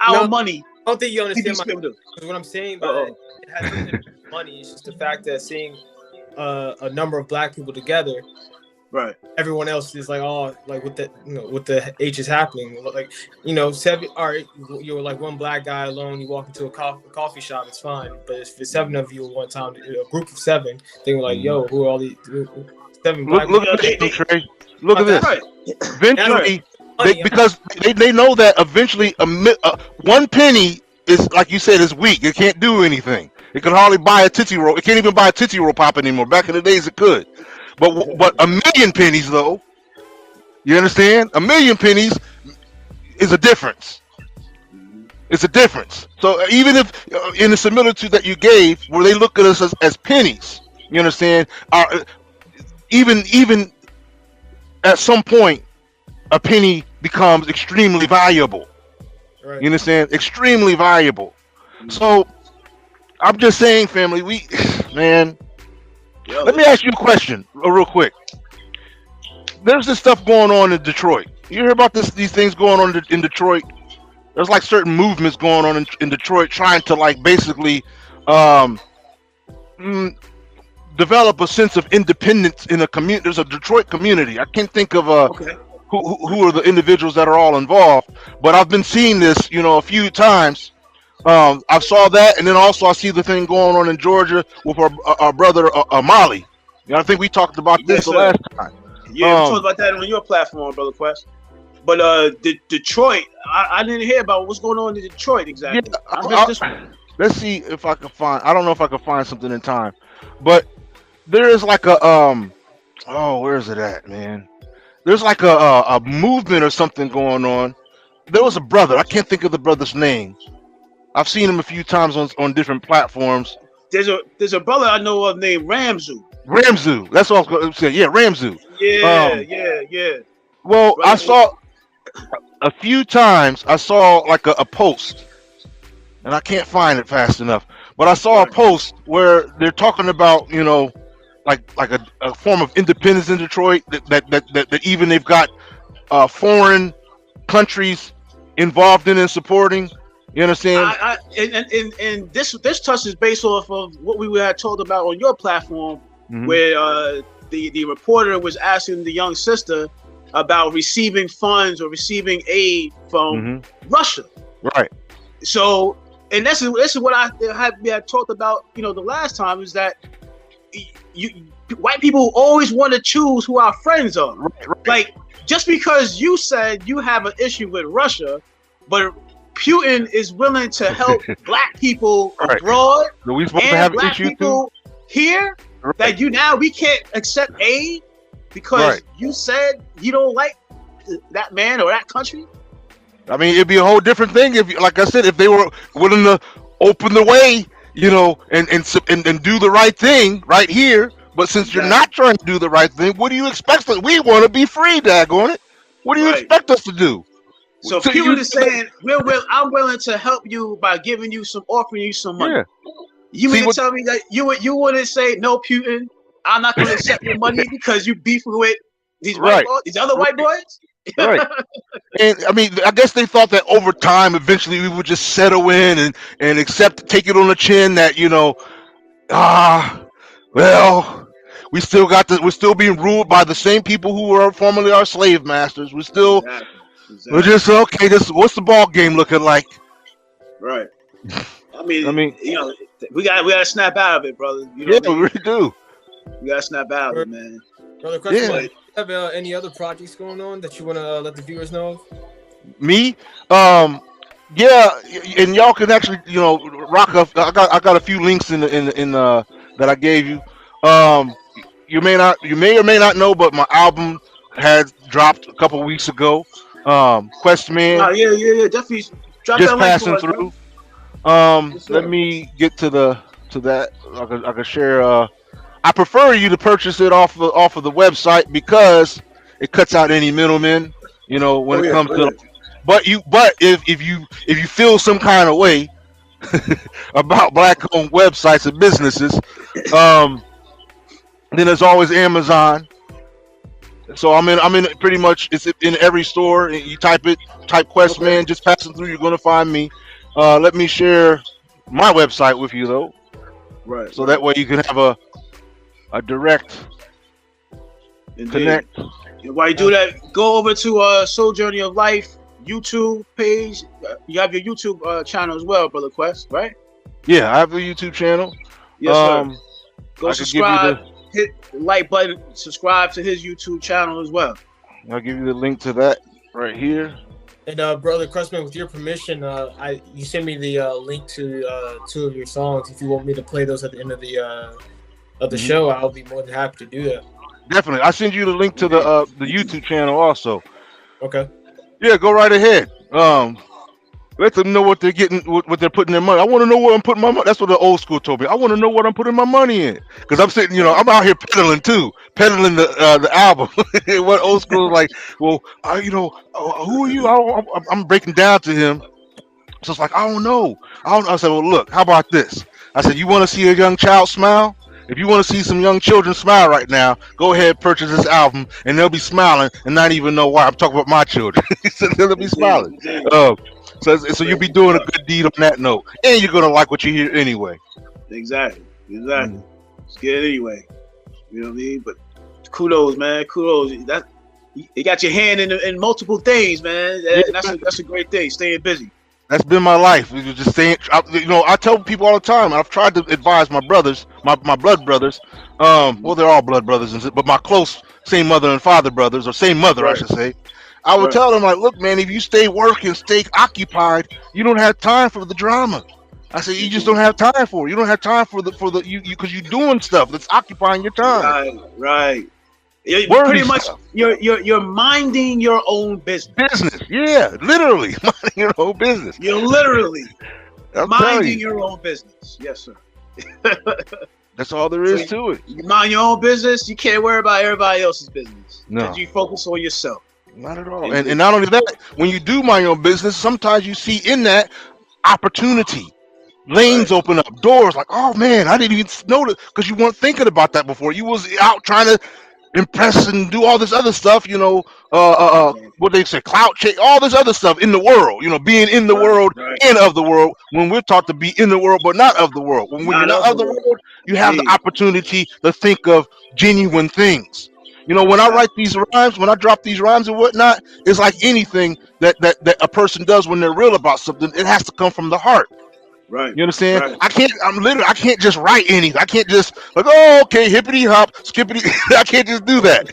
our money. I don't think you understand what I'm saying by that. It has nothing to do with money. It's just the fact that seeing a number of black people together, right? Everyone else is like, oh, like what the H is happening. Like, seven. All right, you're like one black guy alone. You walk into a coffee shop, it's fine. But if there's seven of you at one time, a group of seven, they were like, yo, who are all these seven black people? Look at this, Trey. Look at this. Right. Eventually, because they know that eventually one penny is, like you said, is weak. It can't do anything. It can hardly buy a Tootsie Roll. It can't even buy a Tootsie Roll Pop anymore. Back in the days, it could. But a million pennies, though, you understand? A million pennies is a difference. It's a difference. So even if in the similitude that you gave, where they look at us as pennies, you understand? Even at some point, a penny becomes extremely valuable. Right. You understand? Extremely valuable. So I'm just saying, family, let me ask you a question real quick. There's this stuff going on in Detroit. You hear about these things going on in Detroit? There's like certain movements going on in Detroit trying to like basically develop a sense of independence in a community. There's a Detroit community. I can't think of who are the individuals that are all involved, but I've been seeing this, a few times. I saw that, and then also I see the thing going on in Georgia with our brother Mali. I think we talked about this the last time. Yeah, we talked about that on your platform, Brother Quest. But Detroit, I didn't hear about what's going on in Detroit exactly. Yeah, let's see if I can find. I don't know if I can find something in time, but there is like a where is it at, man? There's like a movement or something going on. There was a brother. I can't think of the brother's name. I've seen him a few times on different platforms. There's a brother I know of named Ramzu. Ramzu. That's what I was going to say. Yeah, Ramzu. Yeah, Um, yeah. well, I Brother, saw a few times. I saw like a post, and I can't find it fast enough. But I saw a right. post where they're talking about, like a form of independence in Detroit that even they've got foreign countries involved in and supporting. You understand? And this touches based off of what we had told about on your platform, Hmm. where the reporter was asking the young sister about receiving funds or receiving aid from Hmm. Russia. Right. So, and this is what we had talked about, the last time, is that you white people always want to choose who our friends are. Right. Like, just because you said you have an issue with Russia, but Putin is willing to help black people Right. abroad So we supposed to and have an black issue too? people here, Right. that we can't accept aid because Right. you said you don't like that man or that country. I mean, it'd be a whole different thing if, like I said, if they were willing to open the way, and do the right thing right here. But since you're Exactly. not trying to do the right thing, what do you expect? We want to be free, daggone it. What do you Right. expect us to do? So So Putin you- is saying I'm willing to help you by offering you some money. Yeah. You See mean to what- tell me that you wouldn't say, no, Putin, I'm not going to accept your money because you beefing with these white Right. boys, these other white boys? Right. And I mean, I guess they thought that over time, eventually, we would just settle in and take it on the chin that, well, we're still being ruled by the same people who were formerly our slave masters. We're Exactly. just okay. What's the ball game looking like? Right. I mean, we got to snap out of it, brother. You know yeah, what I we mean? really do. We got to snap out of it, man. Brother Questman, Yeah. do you have any other projects going on that you want to let the viewers know of? Me, yeah, and y'all can actually, rock up. I got a few links in that I gave you. You may or may not know, but my album had dropped a couple weeks ago. Questman, Oh, yeah. Definitely drop just that link passing for us, through. man. Yes, sir. Let me get to that. I could share. I prefer you to purchase it off of the website because it cuts out any middlemen. When it comes to. But if you feel some kind of way about black-owned websites and businesses, then there's always Amazon. So I'm in pretty much, it's in every store. You type Questman, just passing through, you're gonna find me. Let me share my website with you though, Right. so that way you can have a direct Indeed. connect. And while you do that, go over to Soul Journey of Life YouTube page. You have your YouTube channel as well, Brother Quest, right? Yeah, I have a YouTube channel. Yes, sir. Go I could give you subscribe, hit the like button, subscribe to his YouTube channel as well. I'll give you the link to that right here. And Brother Questman, with your permission, you send me the link to 2 of your songs. If you want me to play those at the end of the show, I'll be more than happy to do that. Definitely, I send you the link to the YouTube channel also. Okay. Yeah, go right ahead. Let them know what they're getting, what they're putting their money. I want to know where I'm putting my money. That's what the old school told me. I want to know what I'm putting my money in, because I'm sitting, I'm out here peddling the album. What old school is like? Well, who are you? I'm breaking down to him. So it's like, I don't know. I said, well, look, how about this? I said, you want to see a young child smile? If you want to see some young children smile right now, go ahead, purchase this album, and they'll be smiling and not even know why I'm talking about my children. He said they'll be smiling. So you'll be doing a good deed on that note, and you're gonna like what you hear anyway. Exactly. Let's get it anyway. You know what I mean? But kudos, man. Kudos. That you got your hand in multiple things, man. That's a great thing. Staying busy. That's been my life. It was just saying, I tell people all the time. I've tried to advise my brothers, my blood brothers. Well, they're all blood brothers, but my close same mother and father brothers, or same mother, I should say. I would tell them, like, look, man, if you stay working, stay occupied, you don't have time for the drama. I said, you just don't have time for it. You don't have time for the because you're doing stuff that's occupying your time. Right. You're Worthy pretty much stuff. you're minding your own business. Yeah, literally minding your own business. You're literally I'm telling minding you. your own business. Yes, sir. That's all there is to it. You mind your own business. You can't worry about everybody else's business. No. Because you focus on yourself. Not at all. And not only that, when you do mind your own business, sometimes you see in that opportunity. Lanes open up, doors like, oh man, I didn't even notice, because you weren't thinking about that before. You was out trying to impress and do all this other stuff, what they say, clout chase, all this other stuff in the world, being in the world and of the world, when we're taught to be in the world but not of the world. When you're not of the world, you have the opportunity to think of genuine things. When I write these rhymes, when I drop these rhymes and whatnot, it's like anything that a person does when they're real about something. It has to come from the heart. Right. You understand? Right. I can't just write anything. I can't just like, oh, okay, hippity hop, skippity. I can't just do that.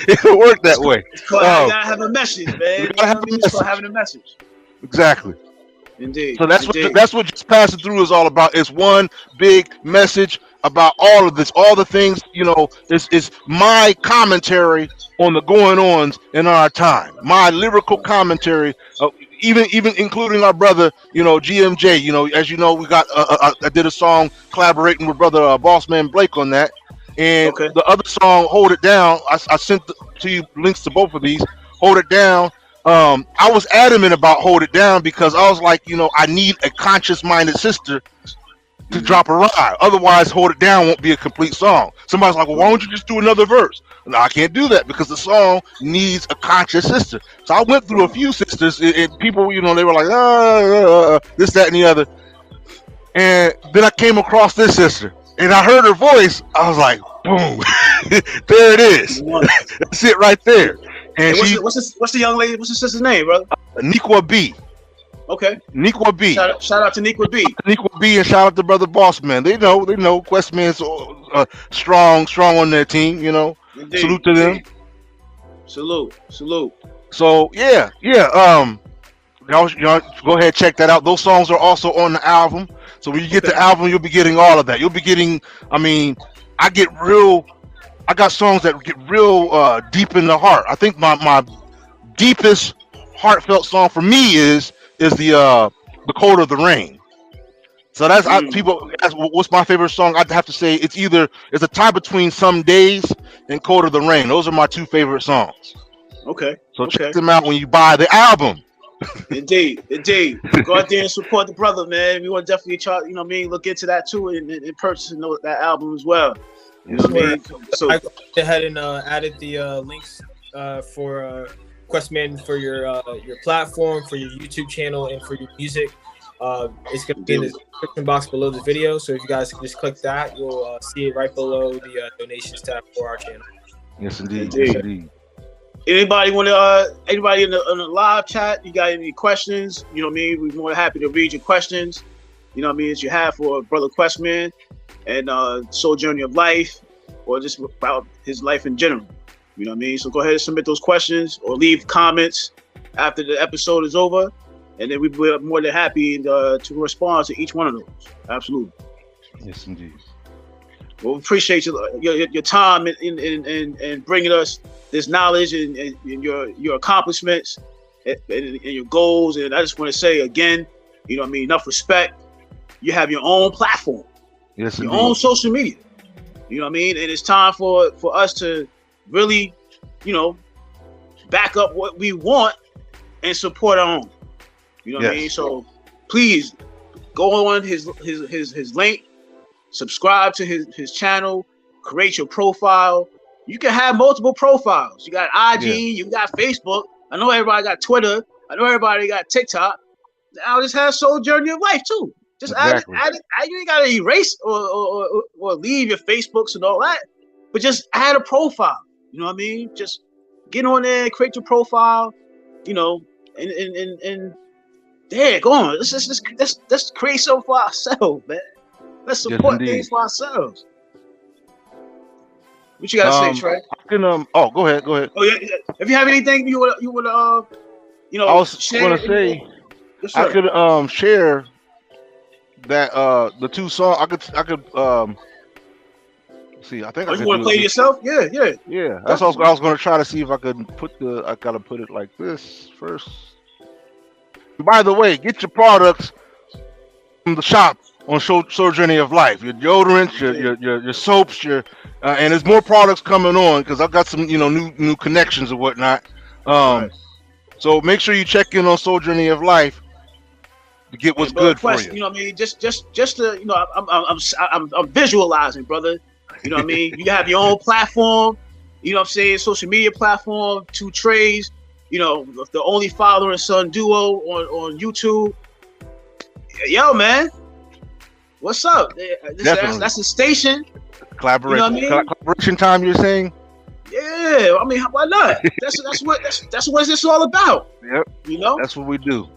It don't work that way. You gotta have a message, man. It's called having a message. Exactly. Indeed. So that's what just passing through is all about. It's one big message about all of this, all the things, is my commentary on the going-ons in our time. My lyrical commentary, even including our brother, GMJ. As you know, we got I did a song collaborating with brother Bossman Blake on that, and the other song, Hold It Down. I sent to you links to both of these. Hold It Down. I was adamant about Hold It Down because I was like, I need a conscious-minded sister to drop a rhyme. Otherwise, Hold It Down won't be a complete song. Somebody's like, well, why don't you just do another verse? No, I can't do that because the song needs a conscious sister. So I went through a few sisters, and people, they were like, this, that, and the other. And then I came across this sister, and I heard her voice. I was like, boom, there it is. That's it right there. And what's the young lady? What's the sister's name, brother? Nikwa B. Okay. Nikwa B. Shout out to Nikwa B. Nikwa B, and shout out to brother Bossman. They know Questman's strong on their team. Indeed. Salute to them. Salute. So yeah. Y'all go ahead, check that out. Those songs are also on the album. So when you get the album, you'll be getting all of that. You'll be getting. I got songs that get real deep in the heart. I think my deepest heartfelt song for me is the Cold of the Rain. So that's people ask what's my favorite song. I'd have to say it's a tie between Some Days and Cold of the Rain. Those are my two favorite songs. Okay. So check them out when you buy the album. Indeed. Go out there and support the brother, man. We want to definitely try, look into that too and purchase that album as well. You know what I mean? So I went ahead and added the links for Questman for your platform, for your YouTube channel, and for your music. It's going to be in the description box below the video. So if you guys just click that, you'll see it right below the donations tab for our channel. Yes, indeed. Anybody in the live chat, you got any questions? You know what I mean? We're more happy to read your questions. You know what I mean? That you have for Brother Questman and Soul Journey of Life, or just about his life in general. You know what I mean? So go ahead and submit those questions or leave comments after the episode is over, and then we'll be more than happy to respond to each one of those. Absolutely. Yes, indeed. Well, we appreciate your time and bringing us this knowledge and your accomplishments and your goals. And I just want to say again, you know what I mean? Enough respect. You have your own platform. Yes, your own social media. You know what I mean? And it's time for us to really, back up what we want and support our own. You know what I mean? So please go on his link, subscribe to his channel, create your profile. You can have multiple profiles. You got IG, you got Facebook. I know everybody got Twitter. I know everybody got TikTok. Now just have Soul Journey of Life too. Just add it. You ain't gotta erase or leave your Facebooks and all that, but just add a profile. You know what I mean? Just get on there, create your profile. And there, go on. Let's create something for ourselves, man. Let's support things for ourselves. What you gotta say, Trey? I can go ahead. Oh yeah. If you have anything you would I was gonna say I could share that the two songs. I could see. I think I could. You want to play it yourself? Yeah. That's what I was going to try to see if I could I gotta put it like this first. And by the way, get your products from the shop on Sojourney of Life. Your deodorants, your soaps, and there's more products coming on because I've got some new connections and whatnot. Right. So make sure you check in on Sojourney of Life to get what's good for you. You know what I mean? Just to I'm visualizing, brother. You know what I mean? You have your own platform. You know what I'm saying? Social media platform, TwoTreys. You know, the only father and son duo on YouTube. Yo, man, what's up? That's a station. Collaboration, you know what I mean? Collaboration time. You're saying? Yeah, I mean, why not? That's what it's all about. Yep. You know, that's what we do.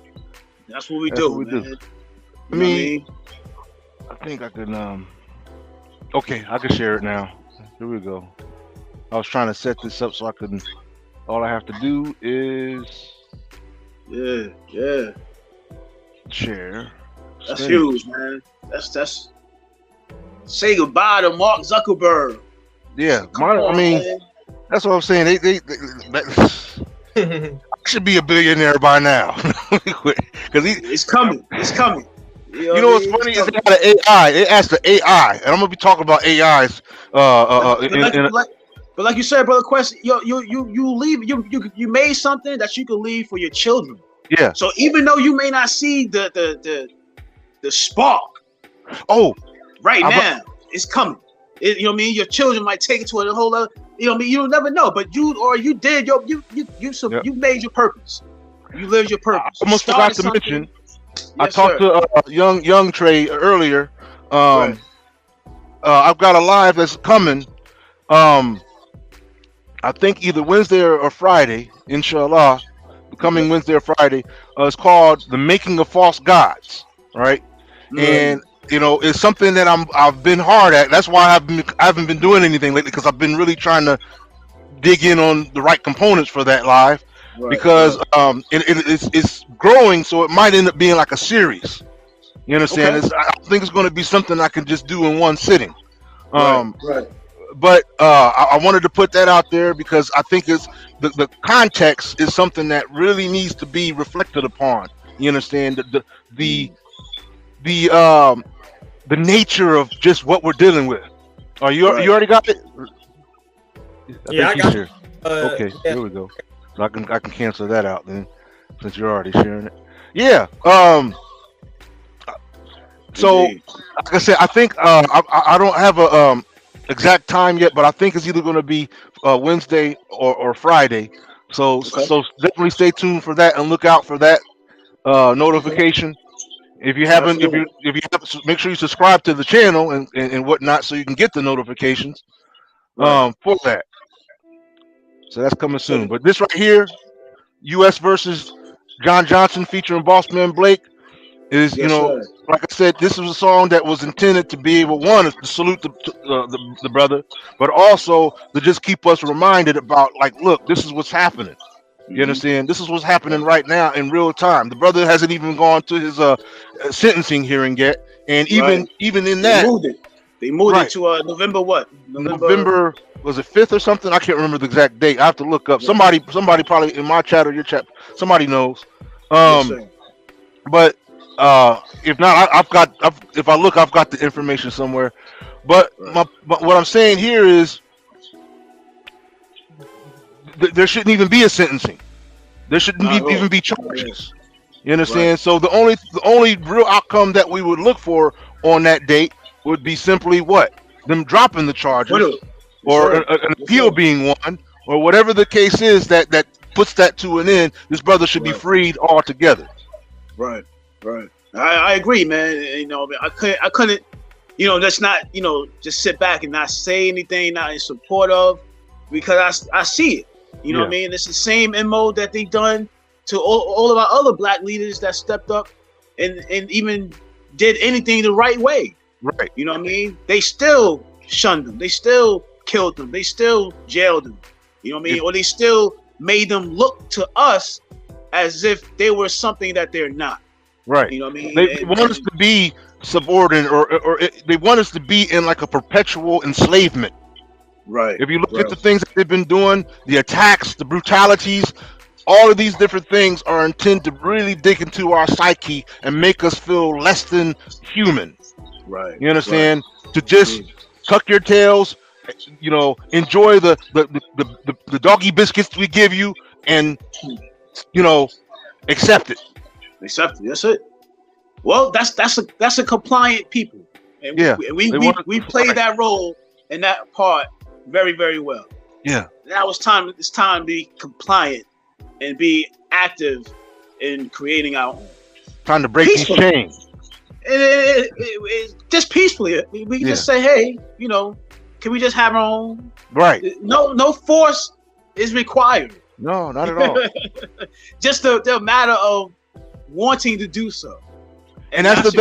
That's what we do. I mean, I think I can. Okay, I can share it now. Here we go. I was trying to set this up so I could. All I have to do is. Yeah. Share. That's huge, man. That's. Say goodbye to Mark Zuckerberg. Yeah, man. That's what I'm saying. They I should be a billionaire by now. Because it's coming. It's coming. You know what's funny is they got an AI. They asked the AI, and I'm gonna be talking about AIs. But like you said, brother Quest, you made something that you can leave for your children. Yeah. So even though you may not see the spark, now it's coming. You know what I mean? Your children might take it to a whole other. You know what I mean? You'll never know. But you did. You made your purpose. You lived your purpose. I almost forgot to mention. I talked to young Trey earlier. I've got a live that's coming. I think either Wednesday or Friday, inshallah. Coming Wednesday or Friday. It's called "The Making of False Gods." Right, and it's something that I've been hard at. That's why I haven't been doing anything lately because I've been really trying to dig in on the right components for that live. Because it's growing, so it might end up being like a series. You understand? Okay. I think it's going to be something I can just do in one sitting. But I wanted to put that out there because I think it's the context is something that really needs to be reflected upon. You understand? The nature of just what we're dealing with. You already got it? I got it. Okay, here we go. I can cancel that out then, since you're already sharing it. Yeah. So, like I said, I think I don't have a exact time yet, but I think it's either going to be Wednesday or Friday. So definitely stay tuned for that and look out for that notification. If you haven't, if you have, make sure you subscribe to the channel and whatnot, so you can get the notifications for that. So that's coming soon. But this right here, U.S. versus John Johnson featuring Bossman Blake, is like I said, this was a song that was intended to be able to salute the brother, but also to just keep us reminded about look, this is what's happening. You understand? This is what's happening right now in real time. The brother hasn't even gone to his sentencing hearing yet, and even in that, they moved it to November what? November was it 5th or something? I can't remember the exact date. I have to look up. Somebody probably in my chat or your chat, somebody knows. But if not, if I look, I've got the information somewhere. But what I'm saying here is there shouldn't even be a sentencing. There shouldn't even be charges. You understand? So the only real outcome that we would look for on that date would be simply them dropping the charges, or an appeal being won, or whatever the case is that puts that to an end. This brother should be freed altogether. Right. I agree, man. I couldn't, let's not, just sit back and not say anything, not in support of, because I see it. You know what I mean? It's the same MO that they done to all of our other black leaders that stepped up and even did anything the right way. Right. You know what I mean? They still shunned them. They still killed them. They still jailed them. You know what I mean? Or they still made them look to us as if they were something that they're not. Right. You know what I mean? They want us to be subordinate, or they want us to be in like a perpetual enslavement. Right. If you look at the things that they've been doing, the attacks, the brutalities, all of these different things are intended to really dig into our psyche and make us feel less than human. Right. You understand? To just tuck your tails, enjoy the doggy biscuits we give you, and accept it. Accept it. That's it. Well, that's a compliant people, and we play that role in that part very, very well. Yeah. Now it's time to be compliant and be active in creating our own. Trying to break these chains. Just peacefully. We can just say, hey, can we just have our own? Right. No force is required. No, not at all. Just the matter of wanting to do so. And that's the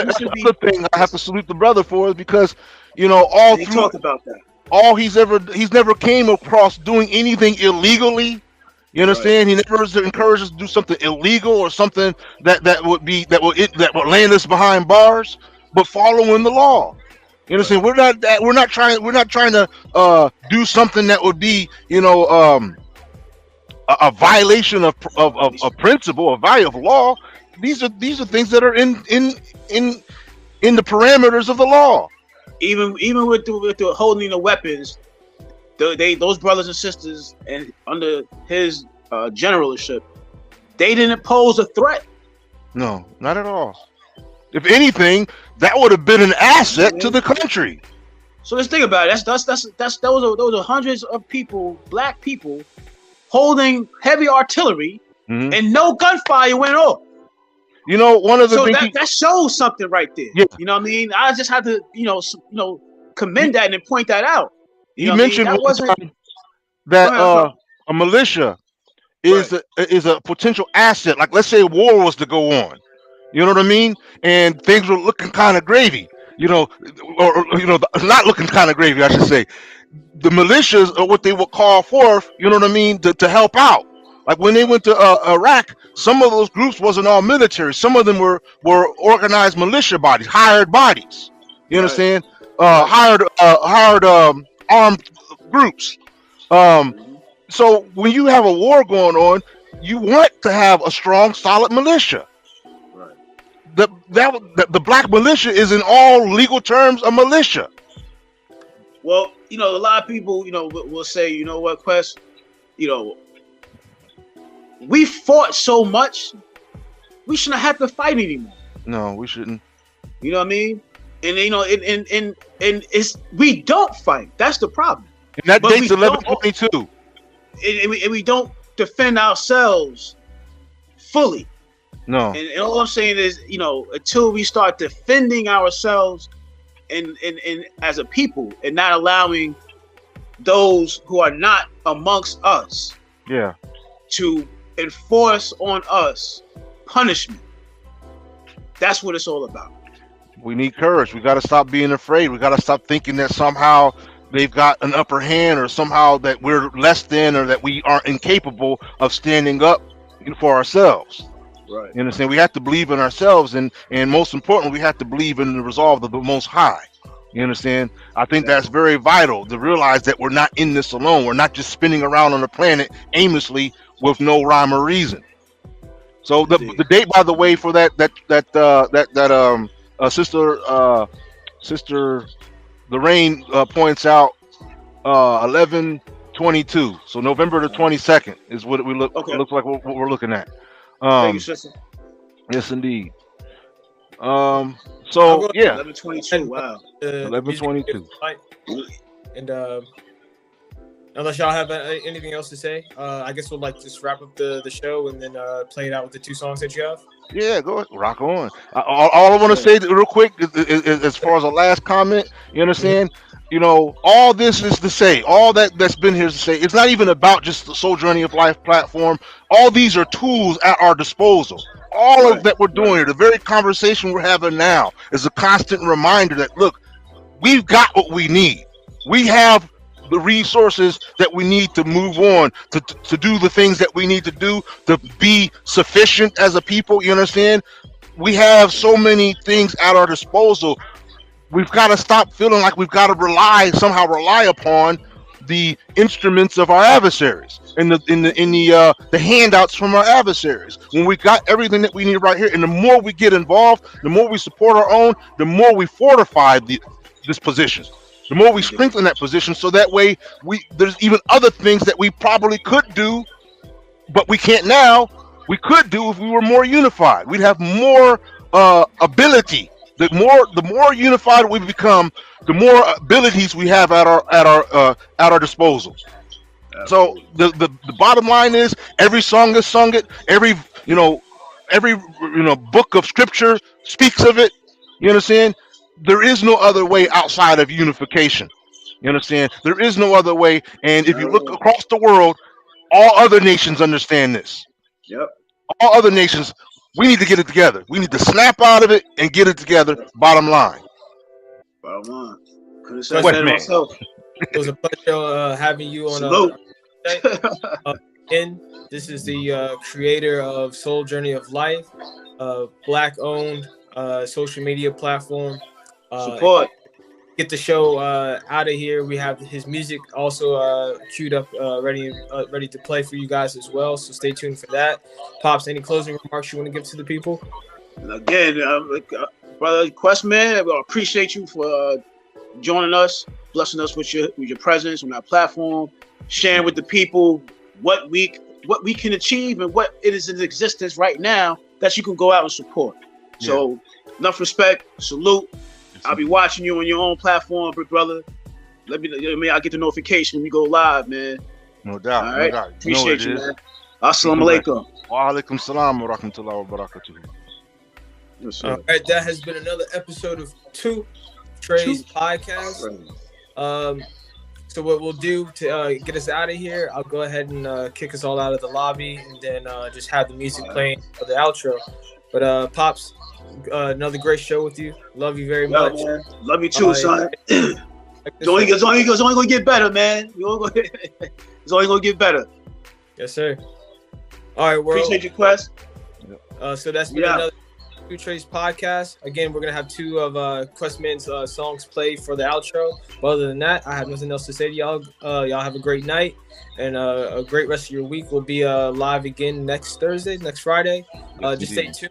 thing I have to salute the brother for, is because, all he through talked about that. He's never came across doing anything illegally. You understand? Right. He never encouraged us to do something illegal or something that would land us behind bars, but following the law. You understand? Right. We're not trying to do something that would be, a violation of principle, a value of law. These are things that are in the parameters of the law. Even with the holding the weapons, those brothers and sisters, and under his generalship, they didn't pose a threat. No, not at all. If anything, that would have been an asset to the country. So let's think about it. Those are hundreds of people, black people, holding heavy artillery, and no gunfire went off. One of the things that shows something right there. Yeah. You know what I mean? I just had to, commend that and point that out. You mentioned that a militia is a potential asset. Like, let's say a war was to go on. You know what I mean? And things were looking kind of gravy. Not looking kind of gravy, I should say. The militias are what they would call forth. You know what I mean? To help out. Like when they went to Iraq, some of those groups wasn't all military. Some of them were organized militia bodies, hired bodies. You understand? Hired armed groups. So when you have a war going on, you want to have a strong, solid militia. Right. The black militia is in all legal terms a militia. Well, a lot of people, will say, you know what, Quest, we fought so much, we shouldn't have to fight anymore. No, we shouldn't. You know what I mean? And and it's we don't fight. That's the problem. And that date's 11/22. And we don't defend ourselves fully. No. And all I'm saying is, until we start defending ourselves and as a people, and not allowing those who are not amongst us, to enforce on us punishment. That's what it's all about. We need courage. We got to stop being afraid. We got to stop thinking that somehow they've got an upper hand, or somehow that we're less than, or that we are incapable of standing up for ourselves. Right. You understand? We have to believe in ourselves, and most importantly, we have to believe in the resolve of the Most High. You understand? I think that's very vital to realize that we're not in this alone. We're not just spinning around on the planet aimlessly with no rhyme or reason. So the date, by the way, for that sister Lorraine points out 11/22. So November the 22nd is what it looks like what we're looking at. Thank you, sister. Yes, indeed. So yeah, 11/22. Wow. 11/22. And unless y'all have anything else to say, I guess we'll just wrap up the show and then play it out with the two songs that you have. Yeah, go ahead, rock on. All I want to say real quick is as far as the last comment, you understand? All this is to say, all that's been here to say, it's not even about just the Soul Journey of Life platform. All these are tools at our disposal. All of that we're doing here, the very conversation we're having now, is a constant reminder that, look, we've got what we need. We have the resources that we need to move on, to do the things that we need to do, to be sufficient as a people. You understand? We have so many things at our disposal. We've got to stop feeling like we've got to rely upon the instruments of our adversaries and the handouts from our adversaries. When we got everything that we need right here, and the more we get involved, the more we support our own, the more we fortify this position. The more we strengthen that position, so that way there's even other things that we probably could do, but we can't now. We could do if we were more unified. We'd have more ability. The more unified we become, the more abilities we have at our disposal. So the bottom line is, every song is sung it. Every book of scripture speaks of it. You understand? There is no other way outside of unification. You understand? There is no other way. And if you look across the world, all other nations understand this. Yep. All other nations, we need to get it together. We need to snap out of it and get it together. Bottom line. Bottom line. Couldn't have said that myself. It was a pleasure having you on. Salute. Again, this is the creator of Soul Journey of Life, Black-owned social media platform. Support. Get the show out of here. We have his music also queued up, ready to play for you guys as well. So stay tuned for that. Pops, any closing remarks you want to give to the people? And again, brother Questman, I appreciate you for joining us, blessing us with your presence on our platform, sharing with the people what we can achieve and what it is in existence right now that you can go out and support. Yeah. So enough respect, salute. I'll be watching you on your own platform, big brother. I'll get the notification when you go live, man. No doubt. All right. No doubt. Appreciate you, man. Assalamu alaikum. Wa alaikum salam wa rahmatullahi wa barakatuh. Yes, all right, that has been another episode of TwoTreys Podcast. So what we'll do to get us out of here, I'll go ahead and kick us all out of the lobby, and then just have the music playing for the outro. But Pops, another great show with you. Love you very much. Man. Love you too, son. It's only gonna get better, man. It's only gonna get better. Yes, sir. All right, world. Appreciate your quest. So that's been another TwoTreys Podcast. Again, we're gonna have two of Questman's songs played for the outro. But other than that, I have nothing else to say to y'all. Y'all have a great night and a great rest of your week. We'll be live again next Friday. Just stay tuned.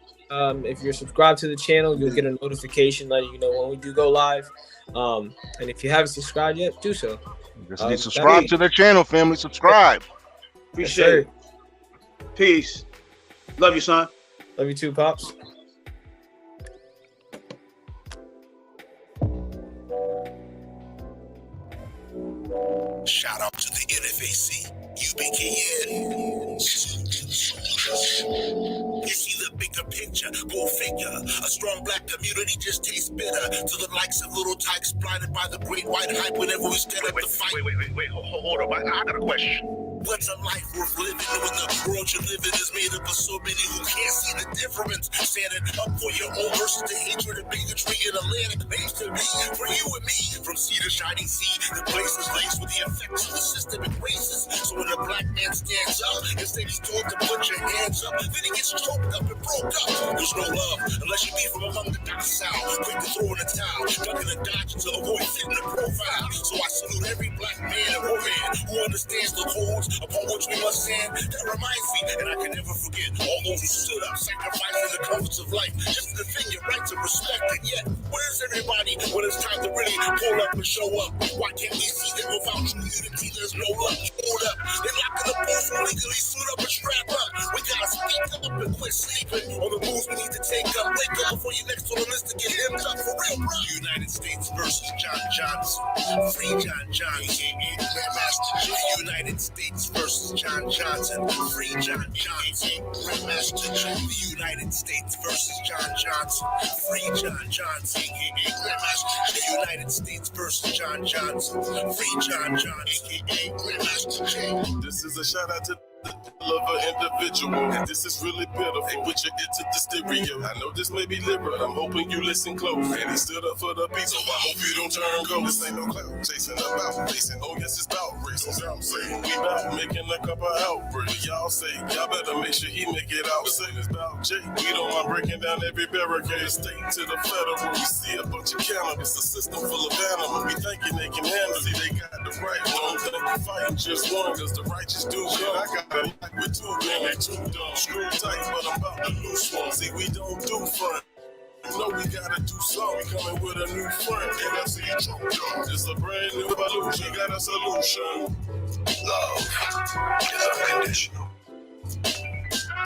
If you're subscribed to the channel, you'll get a notification letting you know when we do go live. And if you haven't subscribed yet, do so. Subscribe to the channel, family. Subscribe. Appreciate it. Peace. Love you, son. Love you too, Pops. Shout out to the NFAC, UBKN. You see the bigger picture, go figure. A strong black community just tastes bitter. To the likes of little tykes blinded by the great white hype whenever we stand up to fight. Wait, hold on. I got a question. What's a life worth living when the world you're living is made up of so many who can't see the difference? Standing up for your own versus the hatred and bigotry in a land that claims to be for you and me. From sea to shining sea, the place is laced with the effects of the systemic races. So when a black man stands up, instead he's told to put your hands up, then he gets choked up and broke up. There's no love unless you be from among the docile, quick to throw in the towel, ducking and dodging to avoid fitting the profile. So I salute every black man and woman who understands the codes upon which we must stand. That reminds me, and I can never forget all those who stood up, sacrificing the comforts of life just to defend your right to respect. And yet, where's everybody when it's time to really pull up and show up? Why can't we see that without true unity there's no love? Hold up, they're locking the post illegally, suit up and strap up. We gotta speak up and quit sleeping on the moves we need to take up. Wake up before you next on the list to get hemmed up for real, bro. United States versus John Johnson. Free John Johnson. Grandmaster J. United States versus John Johnson. Free John Johnson. Grandmaster J. The United States versus John Johnson. Free John Johnson. Grandmaster J. United States versus John Johnson. Free John Johnson. Grandmaster J. This is a shout out to of an individual. This is really pitiful. Put your ear to the stereo. I know this may be liberal. I'm hoping you listen close. And he stood up for the beat, so I hope you don't turn cold. This ain't no clout chasing about facing. Oh yes, it's about race. So I'm saying we about making a couple outbreaks. Y'all say y'all better make sure he make it out. Say it's about Jake. We don't mind breaking down every barricade. State to the federal. We see a bunch of cannabis. A system full of animals. We thinking they can handle it. See they got the right. Don't think we fighting just one, cause the righteous do good. I got a like with two men, they too dumb. Screw tight, but I'm about to loose one. See, we don't do front. You know we gotta do something. We coming with a new front. And I see you. It's a brand new evolution. We got a solution. Love is unconditional.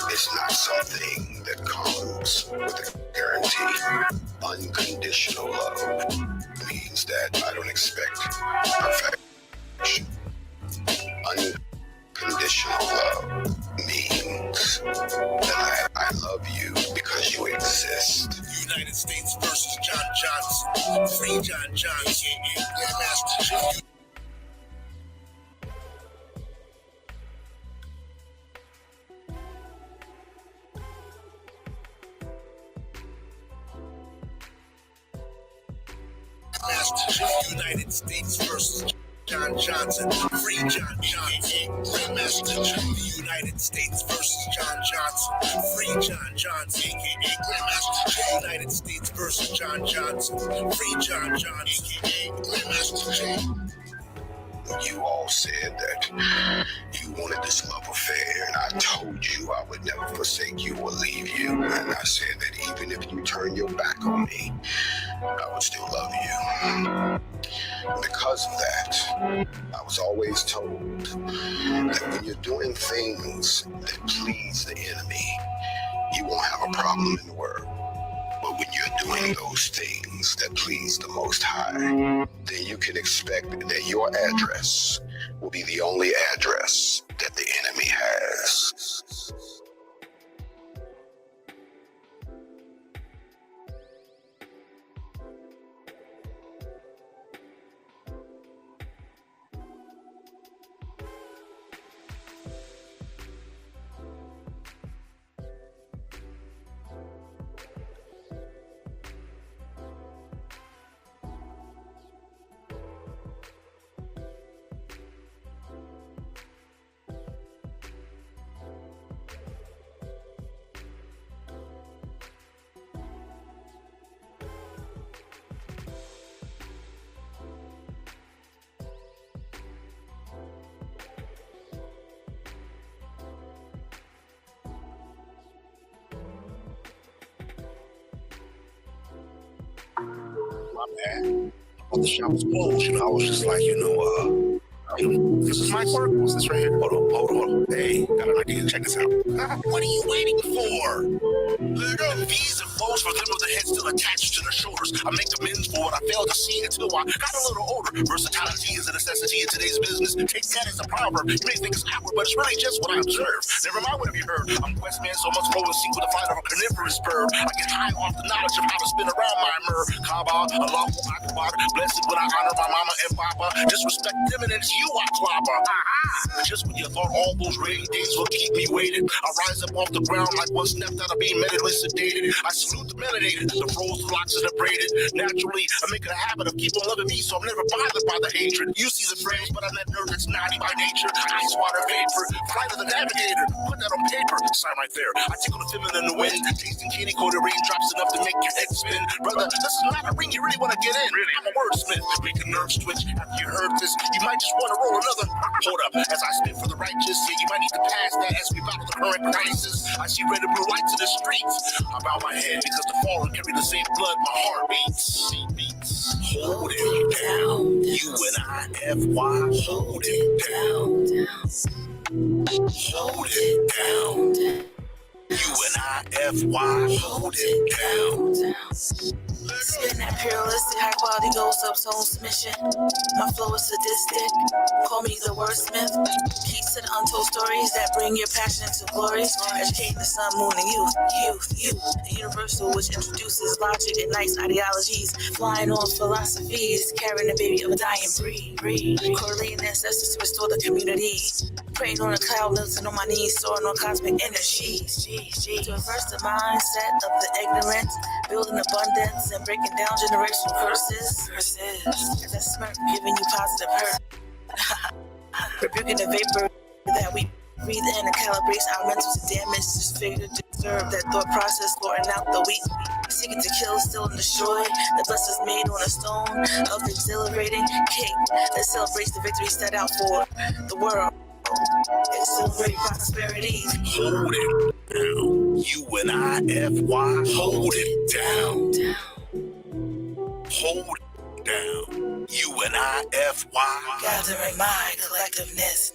It's not something that comes with a guarantee. Unconditional love means that I don't expect perfection. Unconditional love means that I love you because you exist. United States versus John Johnson. Free John Johnson. Grandmaster Jim. United States versus John Johnson, free John Johnson, Grandmaster Jim. United States versus John Johnson, free John Johnson, Grandmaster Jim. United States versus John Johnson, free John Johnson, Grandmaster Jim. You all said that you wanted this love affair, and I told you I would never forsake you or leave you. And I said that even if you turn your back on me, I would still love you. Because of that, I was always told that when you're doing things that please the enemy, you won't have a problem in the world. But when you're doing those things that please the Most High, then you can expect that your address will be the only address that the enemy has. My bad. When the shop was closed, I was just like, this is my work. What's this right here? Hold on. Hey, got an idea. Check this out. What are you waiting for? Let go. Fees and flows for them with the head still attached to their shoulders. I make amends for what I failed to see until I got a little older. Versatility is a necessity in today's business. Take that as a proverb. You may think it's outward, but it's really just what I observe. Never mind what have you heard. I'm Questman, so much flow and seek with the flight of a carnivorous bird. I get high off the knowledge of how to spin around my myrrh. Kaaba, Allahu Akbar, blessed when I honor my mama and papa. Disrespect them and it's you I clobber. Just when you thought all those rainy days would keep me waited, I rise up off the ground like one snapped out of being medically sedated. I salute the melanated, the froze, the locks, and the braided. Naturally, I make it a habit of keeping loving me, so I'm never bothered by the hatred. You see the phrase, but I'm that nerd that's naughty by nature. Ice water vapor, flight of the navigator. Put that on paper, sign right there. I tickle the feminine in the wind, tasting candy coated raindrops enough to make your head spin. Brother, this is not a ring you really want to get in. I'm a wordsmith, making nerves twitch. After you heard this, you might just want to roll another. Hold up, as I spit for the righteous, yeah, you might need to pass that as we battle the current crisis. I see red and blue lights in the streets. I bow my head because the fallen carry the same blood my heart beats. Hold it down, UNIFY. Hold it down. Hold it down. UNIFY. Hold it down. Spin that pluralistic, high quality gold subtone submission. My flow is sadistic. Call me the wordsmith. Keys to the untold stories that bring your passion into glories. Educating the sun, moon, and youth. The universal which introduces logic and nice ideologies. Flying on philosophies, carrying the baby of a dying breed. Correlating ancestors to restore the community. Praying on a cloud, lifting on my knees, soaring on cosmic energies. To reverse the mindset of the ignorant, building abundance and breaking down generational curses. As I smirk, giving you positive hurt. Rebuking the vapor that we breathe in and calibrates our mental to damage, disfigure, disturb that thought process, sorting out the weak. Seeking to kill, steal, and destroy. The blessings made on a stone of the exhilarating cake that celebrates the victory set out for the world. Exhilarate prosperity. Hold it down. UNIFY. Hold it down. Hold it down. UNIFY. Gathering my collectiveness.